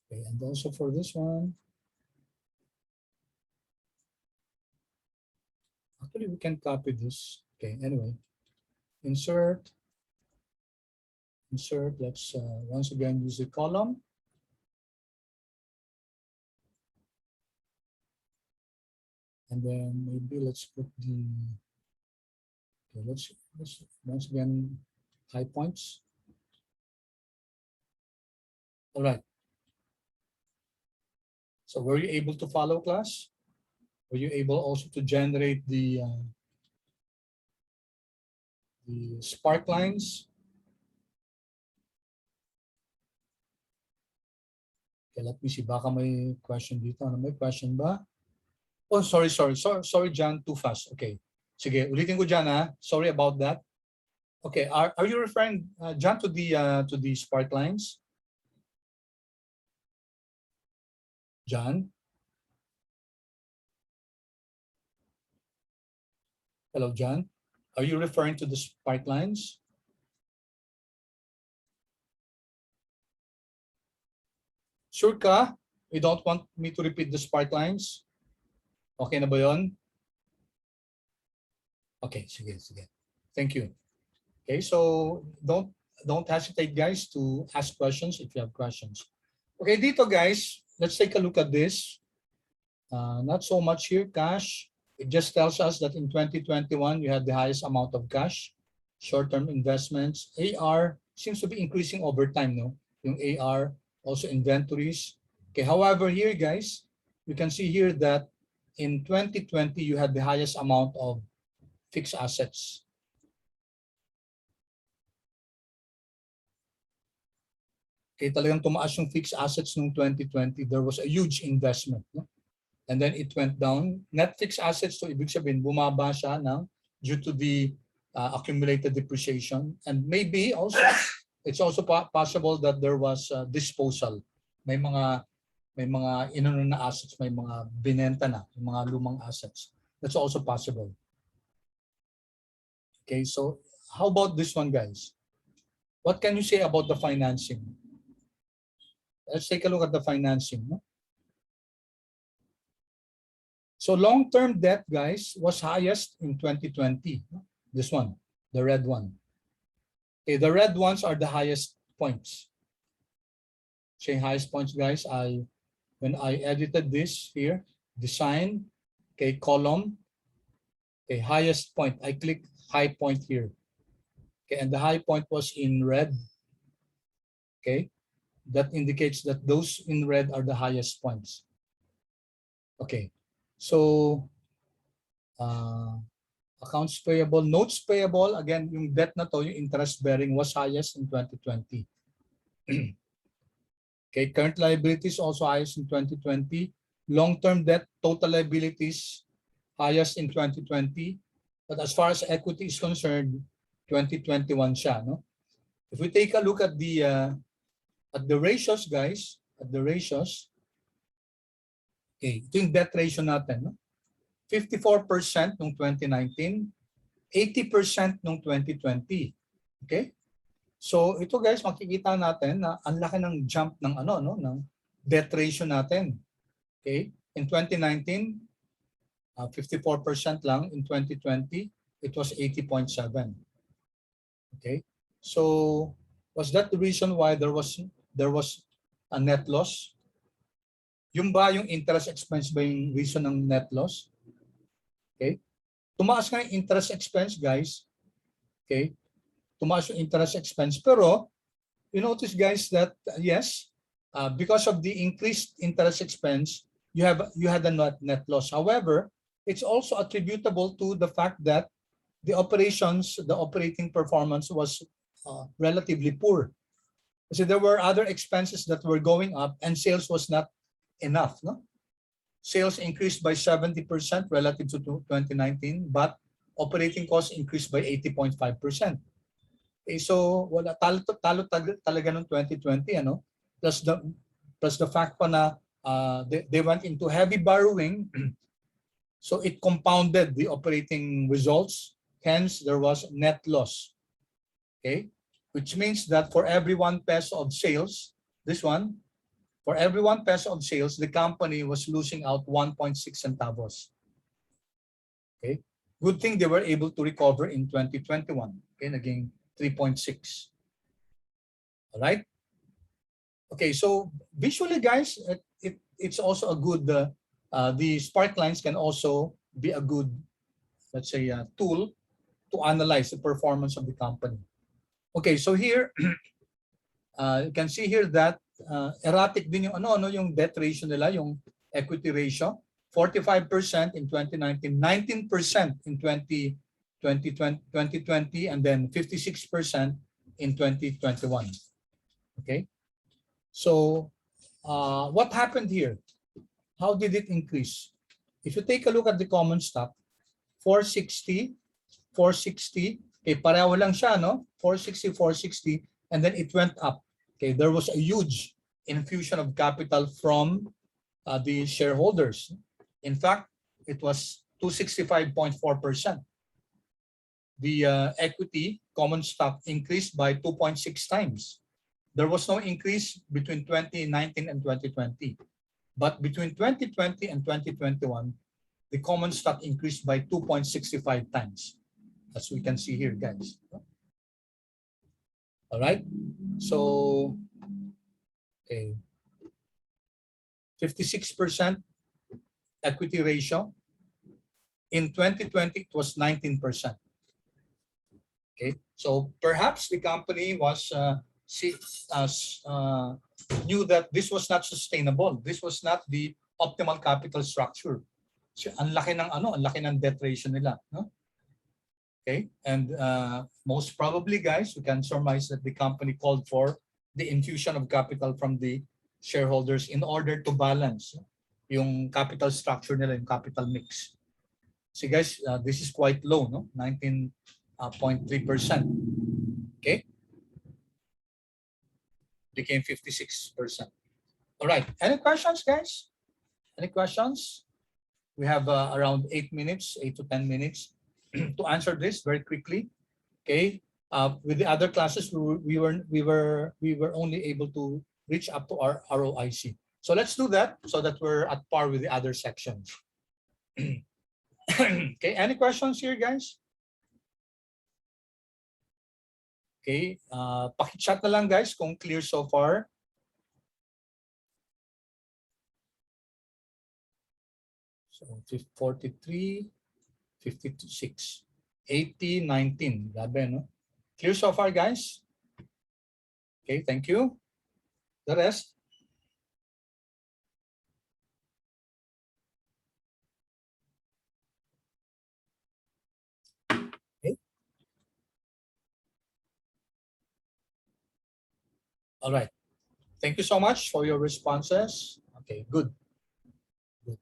Okay, and also for this one, actually we can copy this. Okay, anyway, insert. Let's once again use the column. And then maybe let's put the, okay, let's once again, high points. All right. So were you able to follow, class? Were you able also to generate the spark lines? Okay, let me see. Baka may question dito. Ano, may question ba? Oh, sorry, John, too fast. Okay. Sige, ulitin ko dyan, ha. Sorry about that. Okay, are you referring, John, to the spark lines? John? Hello, John. Are you referring to the spark lines? Sure ka? You don't want me to repeat the spark lines? Okay na ba yun? Okay, sige. Thank you. Okay, so don't hesitate, guys, to ask questions if you have questions. Okay, dito, guys, let's take a look at this. Not so much here, cash. It just tells us that in 2021, you had the highest amount of cash. Short-term investments. AR seems to be increasing over time, no? Yung AR, also inventories. Okay, however, here, guys, you can see here that in 2020, you had the highest amount of fixed assets. Okay, talagang tumaas yung fixed assets noong 2020. There was a huge investment, no? And then it went down. Net fixed assets, so ibig sabihin, bumaba siya due to the accumulated depreciation. And maybe also, it's also possible that there was disposal. May mga inano na assets, may mga binenta na, mga lumang assets. That's also possible. Okay, so how about this one, guys? What can you say about the financing? Let's take a look at the financing. No? So long-term debt, guys, was highest in 2020. This one, the red one. Okay, the red ones are the highest points. Saying highest points, guys, when I edited this here, design, okay, column, okay, highest point. I click high point here. Okay, and the high point was in red. Okay, that indicates that those in red are the highest points. Okay. So, accounts payable, notes payable, again, yung debt na to, yung interest bearing was highest in 2020. Okay, current liabilities also highest in 2020. Long-term debt, total liabilities, highest in 2020. But as far as equity is concerned, 2021 siya, no? If we take a look at the ratios, guys, okay, ito yung debt ratio natin, no? 54% noong 2019, 80% noong 2020. Okay? So ito, guys, makikita natin na ang laki ng jump ng ng debt ratio natin. Okay? In 2019, 54% lang. In 2020, it was 80.7. Okay? So was that the reason why there was a net loss? Yung ba yung interest expense ba yung reason ng net loss? Okay? Tumaas nga yung interest expense, guys. Okay? Tumaas yung interest expense. Pero, you notice, guys, that yes, because of the increased interest expense, you had a net loss. However, it's also attributable to the fact that the operating performance was relatively poor. So there were other expenses that were going up and sales was not enough. No? Sales increased by 70% relative to 2019, but operating costs increased by 80.5%. Okay, so wala talo talaga ng 2020 ano, plus the fact pa na they went into heavy borrowing. So it compounded the operating results. Hence, there was net loss. Okay, which means that for every 1 peso of sales, this one, for every 1 peso of sales, the company was losing out 1.6 centavos. Okay, good thing they were able to recover in 2021. Okay, again 3.6. All right. Okay, so visually, guys, it's also a good. The spark lines can also be a good, let's say, tool to analyze the performance of the company. Okay, so here you can see here that erratic din yung yung debt ratio nila, yung equity ratio, 45% in 2019, 19% in 2020, and then 56% in 2021. Okay, so what happened here? How did it increase? If you take a look at the common stock, 460, okay, pareho lang siya, no? 460, and then it went up. Okay, there was a huge infusion of capital from the shareholders. In fact, it was 265.4%. The equity common stock increased by 2.6 times. There was no increase between 2019 and 2020. But between 2020 and 2021, the common stock increased by 2.65 times, as we can see here, guys. All right. So, okay, 56% equity ratio. In 2020, it was 19%. Okay, so perhaps the company was knew that this was not sustainable. This was not the optimal capital structure. So, ang laki ng debt ratio nila, no? Okay, and most probably, guys, we can surmise that the company called for the infusion of capital from the shareholders in order to balance yung capital structure nila, yung capital mix. So, guys, this is quite low, no? 19.3%. Okay. Became 56%. All right. Any questions, guys? Any questions? We have around 8 minutes, 8 to 10 minutes to answer this very quickly. Okay. With the other classes, we were only able to reach up to our ROIC. So let's do that so that we're at par with the other sections. Okay. Any questions here, guys? Okay, paki-chat na lang, guys, kung clear so far. So 43, 56, 80, 19. Grabe, no? Clear so far, guys? Okay, thank you. The rest? All right. Thank you so much for your responses. Okay, good. Good.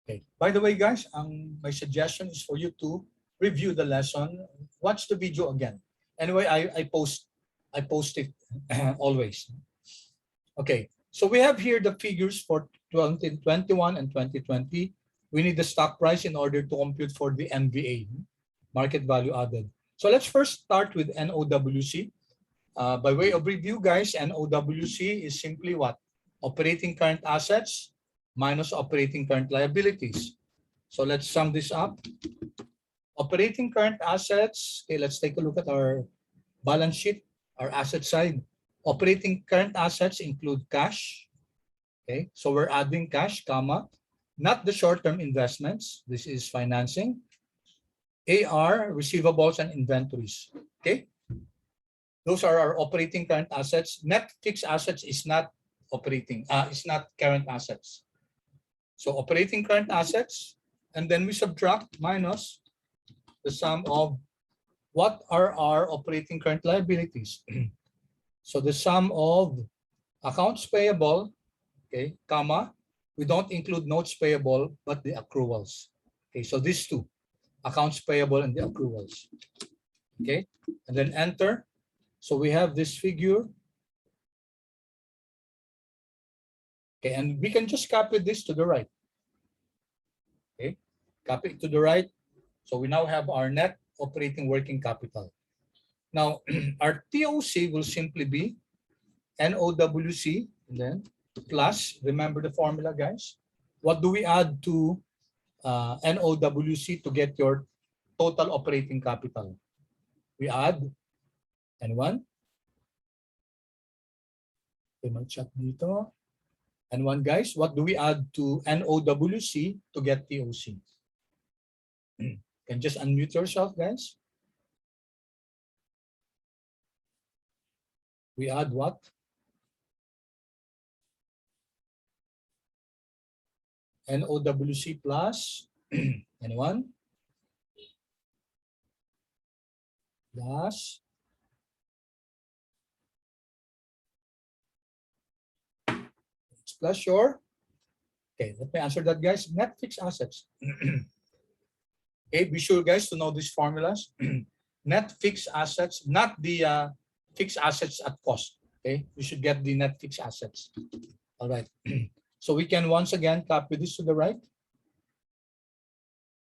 Okay. By the way, guys, my suggestion is for you to review the lesson. Watch the video again. Anyway, I post it always. Okay. So we have here the figures for 2021 and 2020. We need the stock price in order to compute for the MVA, market value added. So let's first start with NOWC. By way of review, guys, NOWC is simply what? Operating current assets minus operating current liabilities. So let's sum this up. Operating current assets, okay, let's take a look at our balance sheet, our asset side. Operating current assets include cash. Okay, so we're adding cash, comma, not the short-term investments. This is financing. AR, receivables, and inventories. Okay. Those are our operating current assets. Net fixed assets is not operating, is not current assets. So operating current assets, and then we subtract minus the sum of what are our operating current liabilities? So the sum of accounts payable, okay, comma, we don't include notes payable, but the accruals. Okay, so these two, accounts payable and the accruals. Okay, and then enter. So we have this figure. Okay, and we can just copy this to the right. Okay, copy it to the right. So we now have our net operating working capital. Now, our TOC will simply be NOWC, and then plus, remember the formula, guys? What do we add to NOWC to get your total operating capital? We add N1. Okay, mag-chat dito. N1, guys, what do we add to NOWC to get TOC? Can just unmute yourself, guys. We add what? NOWC plus N1 plus your, okay, let me answer that, guys. Net fixed assets. Okay, be sure, guys, to know these formulas. Net fixed assets, not the fixed assets at cost. Okay, you should get the net fixed assets. All right. So we can once again copy this to the right.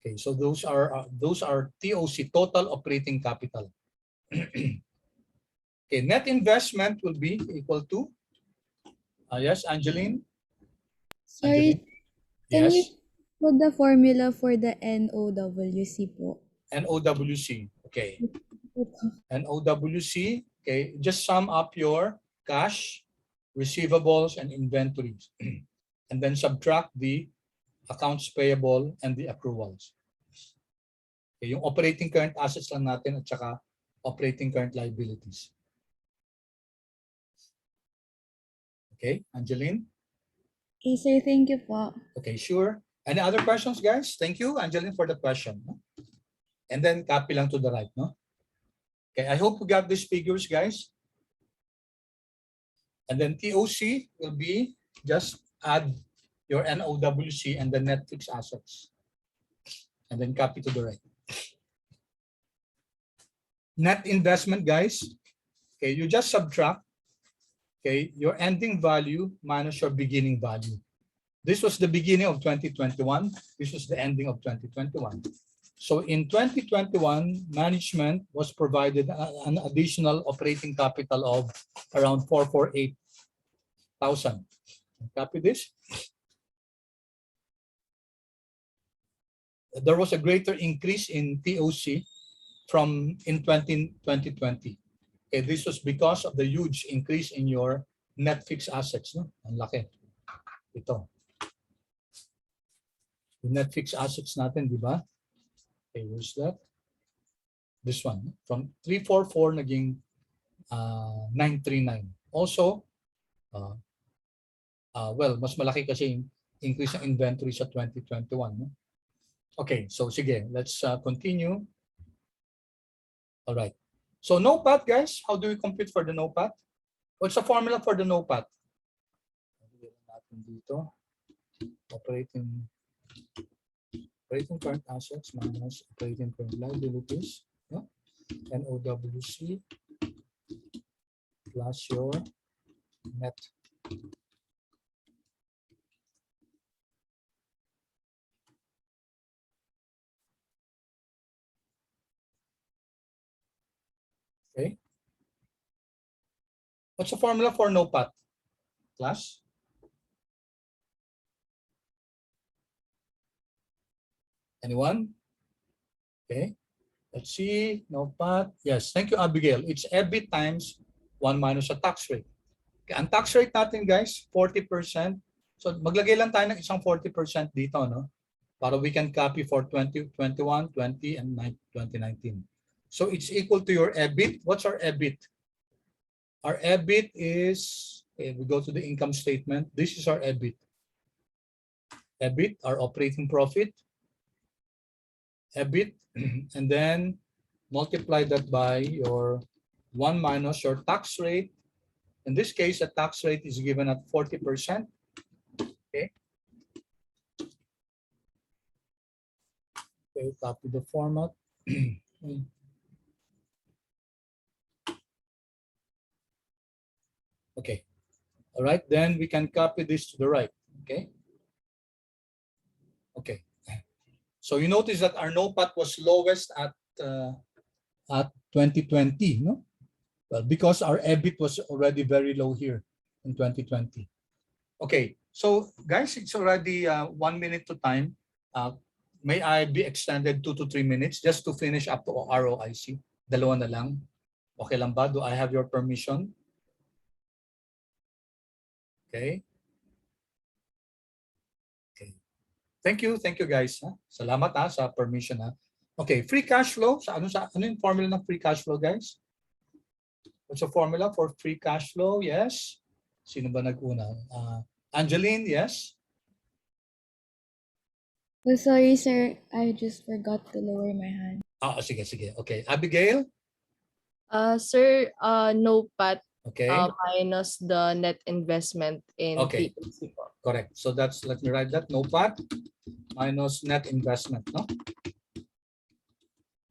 Okay, so those are TOC, total operating capital. Okay, net investment will be equal to, yes, Angeline? Sorry, Angeline? can Yes, you put the formula for the NOWC po? NOWC. Okay, NOWC. Okay, just sum up your cash, receivables, and inventories. And then subtract the accounts payable and the accruals. Okay, yung operating current assets lang natin at saka operating current liabilities. Okay, Angeline? Okay, sir, thank you po. Okay, sure. Any other questions, guys? Thank you, Angeline, for the question. No? And then copy lang to the right, no? Okay, I hope you got these figures, guys. And then TOC will be just add your NOWC and the net fixed assets. And then copy to the right. Net investment, guys. Okay, you just subtract, okay, your ending value minus your beginning value. This was the beginning of 2021. This was the ending of 2021. So in 2021, management was provided an additional operating capital of around 448,000. Copy this. There was a greater increase in TOC in 2020. Okay, this was because of the huge increase in your net fixed assets. No? Ang laki. Ito. Yung net fixed assets natin, di ba? Okay, where's that? This one. From 344 naging 939. Also, well, mas malaki kasi yung increase ng inventory sa 2021. No? Okay, so sige, let's continue. All right. So NOPAT, guys, how do we compute for the NOPAT? What's the formula for the NOPAT? Dito. Operating current assets minus operating current liabilities. No? NOWC plus your net. Okay. What's the formula for NOPAT? Class? Anyone? Okay. Let's see. NOPAT. Yes. Thank you, Abigail. It's EBIT times 1 minus the tax rate. Okay. Ang tax rate natin, guys, 40%. So maglagay lang tayo ng isang 40% dito, no? Para we can copy for 2021, 20, and 2019. So it's equal to your EBIT. What's our EBIT? Our EBIT is, okay, we go to the income statement. This is our EBIT. EBIT, our operating profit. EBIT, and then multiply that by your 1 minus your tax rate. In this case, the tax rate is given at 40%. Okay. Okay, copy the format. Okay. All right, then we can copy this to the right. Okay. Okay. So you notice that our NOPAT was lowest at 2020, no? Well, because our EBIT was already very low here in 2020. Okay, so guys, it's already 1 minute to time. May I be extended 2 to 3 minutes just to finish up to ROIC? Dalawa na lang. Okay lang ba? Do I have your permission? Okay. Okay. Thank you guys. Ha? Salamat sa permission. Ha? Okay, free cash flow. Ano yung formula ng free cash flow, guys? What's the formula for free cash flow? Yes. Sino ba nag-una? Angeline, yes? Oh, sorry, sir. I just forgot to lower my hand. Sige. Okay. Abigail? Sir, NOPAT Okay. minus the net investment in Okay. POC po. Correct. So that's, let me write that, NOPAT minus net investment, no?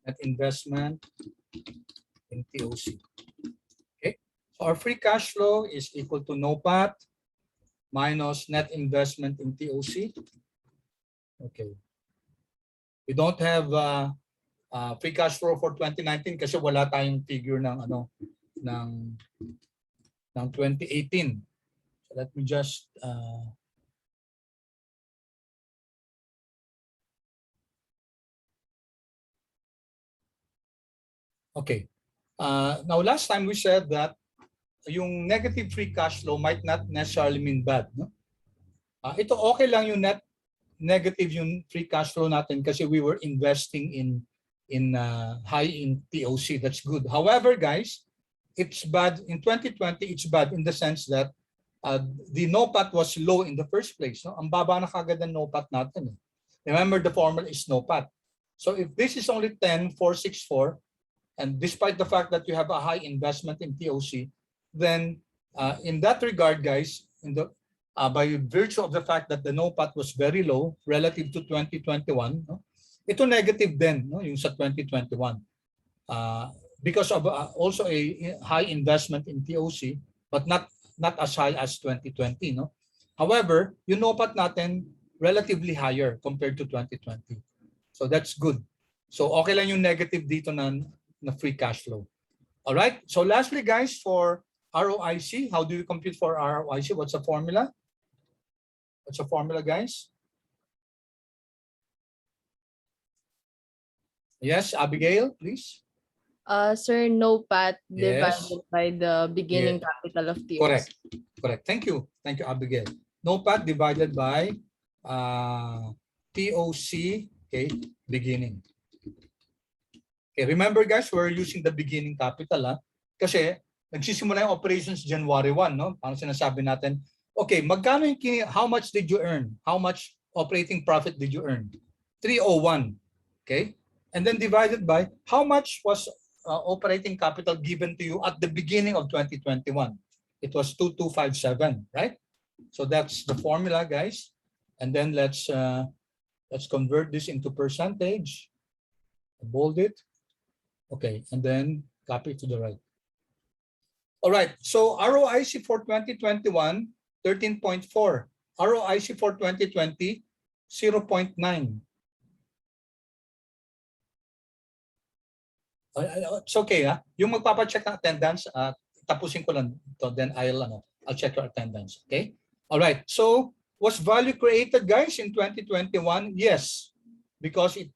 Net investment in TOC. Okay. So our free cash flow is equal to NOPAT minus net investment in TOC. Okay. We don't have free cash flow for 2019 kasi wala tayong figure ng ng 2018. So let me just okay. Now last time we said that yung negative free cash flow might not necessarily mean bad, no? Ito okay lang yung negative yung free cash flow natin kasi we were investing in high in TOC. That's good. However, guys, it's bad in 2020. It's bad in the sense that the NOPAT was low in the first place. No? Ang baba na kagad ng NOPAT natin. Eh. Remember, the formula is NOPAT. So if this is only 10,464, and despite the fact that you have a high investment in TOC, then in that regard, guys, by virtue of the fact that the NOPAT was very low relative to 2021, no? Ito negative din, no? Yung sa 2021. Because of also a high investment in TOC, but not as high as 2020. No? However, yung NOPAT natin relatively higher compared to 2020. So that's good. So okay lang yung negative dito na free cash flow. All right. So lastly, guys, for ROIC, how do you compute for ROIC? What's the formula? What's the formula, guys? Yes, Abigail, please. Sir, NOPAT Yes. divided by the beginning capital of TOC. Correct. Thank you, Abigail. NOPAT divided by TOC, okay, beginning. Okay, remember guys, we're using the beginning capital kasi nagsisimula yung operations January 1, no? Parang sinasabi natin, okay, magkano yung how much did you earn? How much operating profit did you earn? 301. Okay? And then divided by how much was operating capital given to you at the beginning of 2021? It was 2257, right? So that's the formula, guys. And then let's convert this into percentage. Bold it. Okay, and then copy to the right. All right, so ROIC for 2021, 13.4. ROIC for 2020, 0.9. It's okay, ha? Yung magpapacheck ng attendance, tapusin ko lang to, then I'll check your attendance, okay? All right, so was value created, guys, in 2021? Yes, because it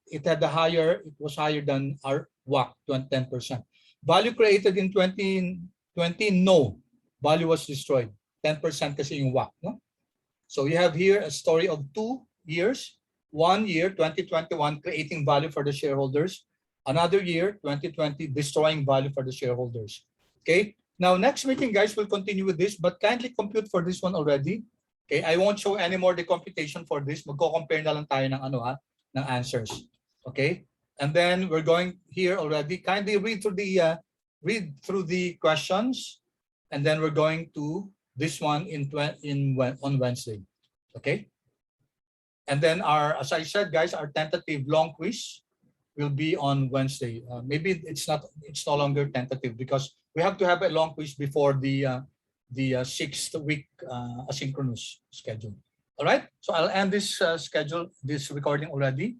was higher than our WACC, 10%. Value created in 2020, no. Value was destroyed. 10% kasi yung WACC, no? So you have here a story of 2 years. 1 year, 2021, creating value for the shareholders. Another year, 2020, destroying value for the shareholders. Okay. Now, next meeting, guys, we'll continue with this, but kindly compute for this one already. Okay. I won't show any more the computation for this. Magko-compare na lang tayo ng ng answers. Okay. And then we're going here already. Kindly read through the questions, and then we're going to this one on Wednesday. Okay. And then as I said, guys, our tentative long quiz will be on Wednesday. Maybe it's no longer tentative because we have to have a long quiz before the 6th week asynchronous schedule. All right. So I'll end this recording already.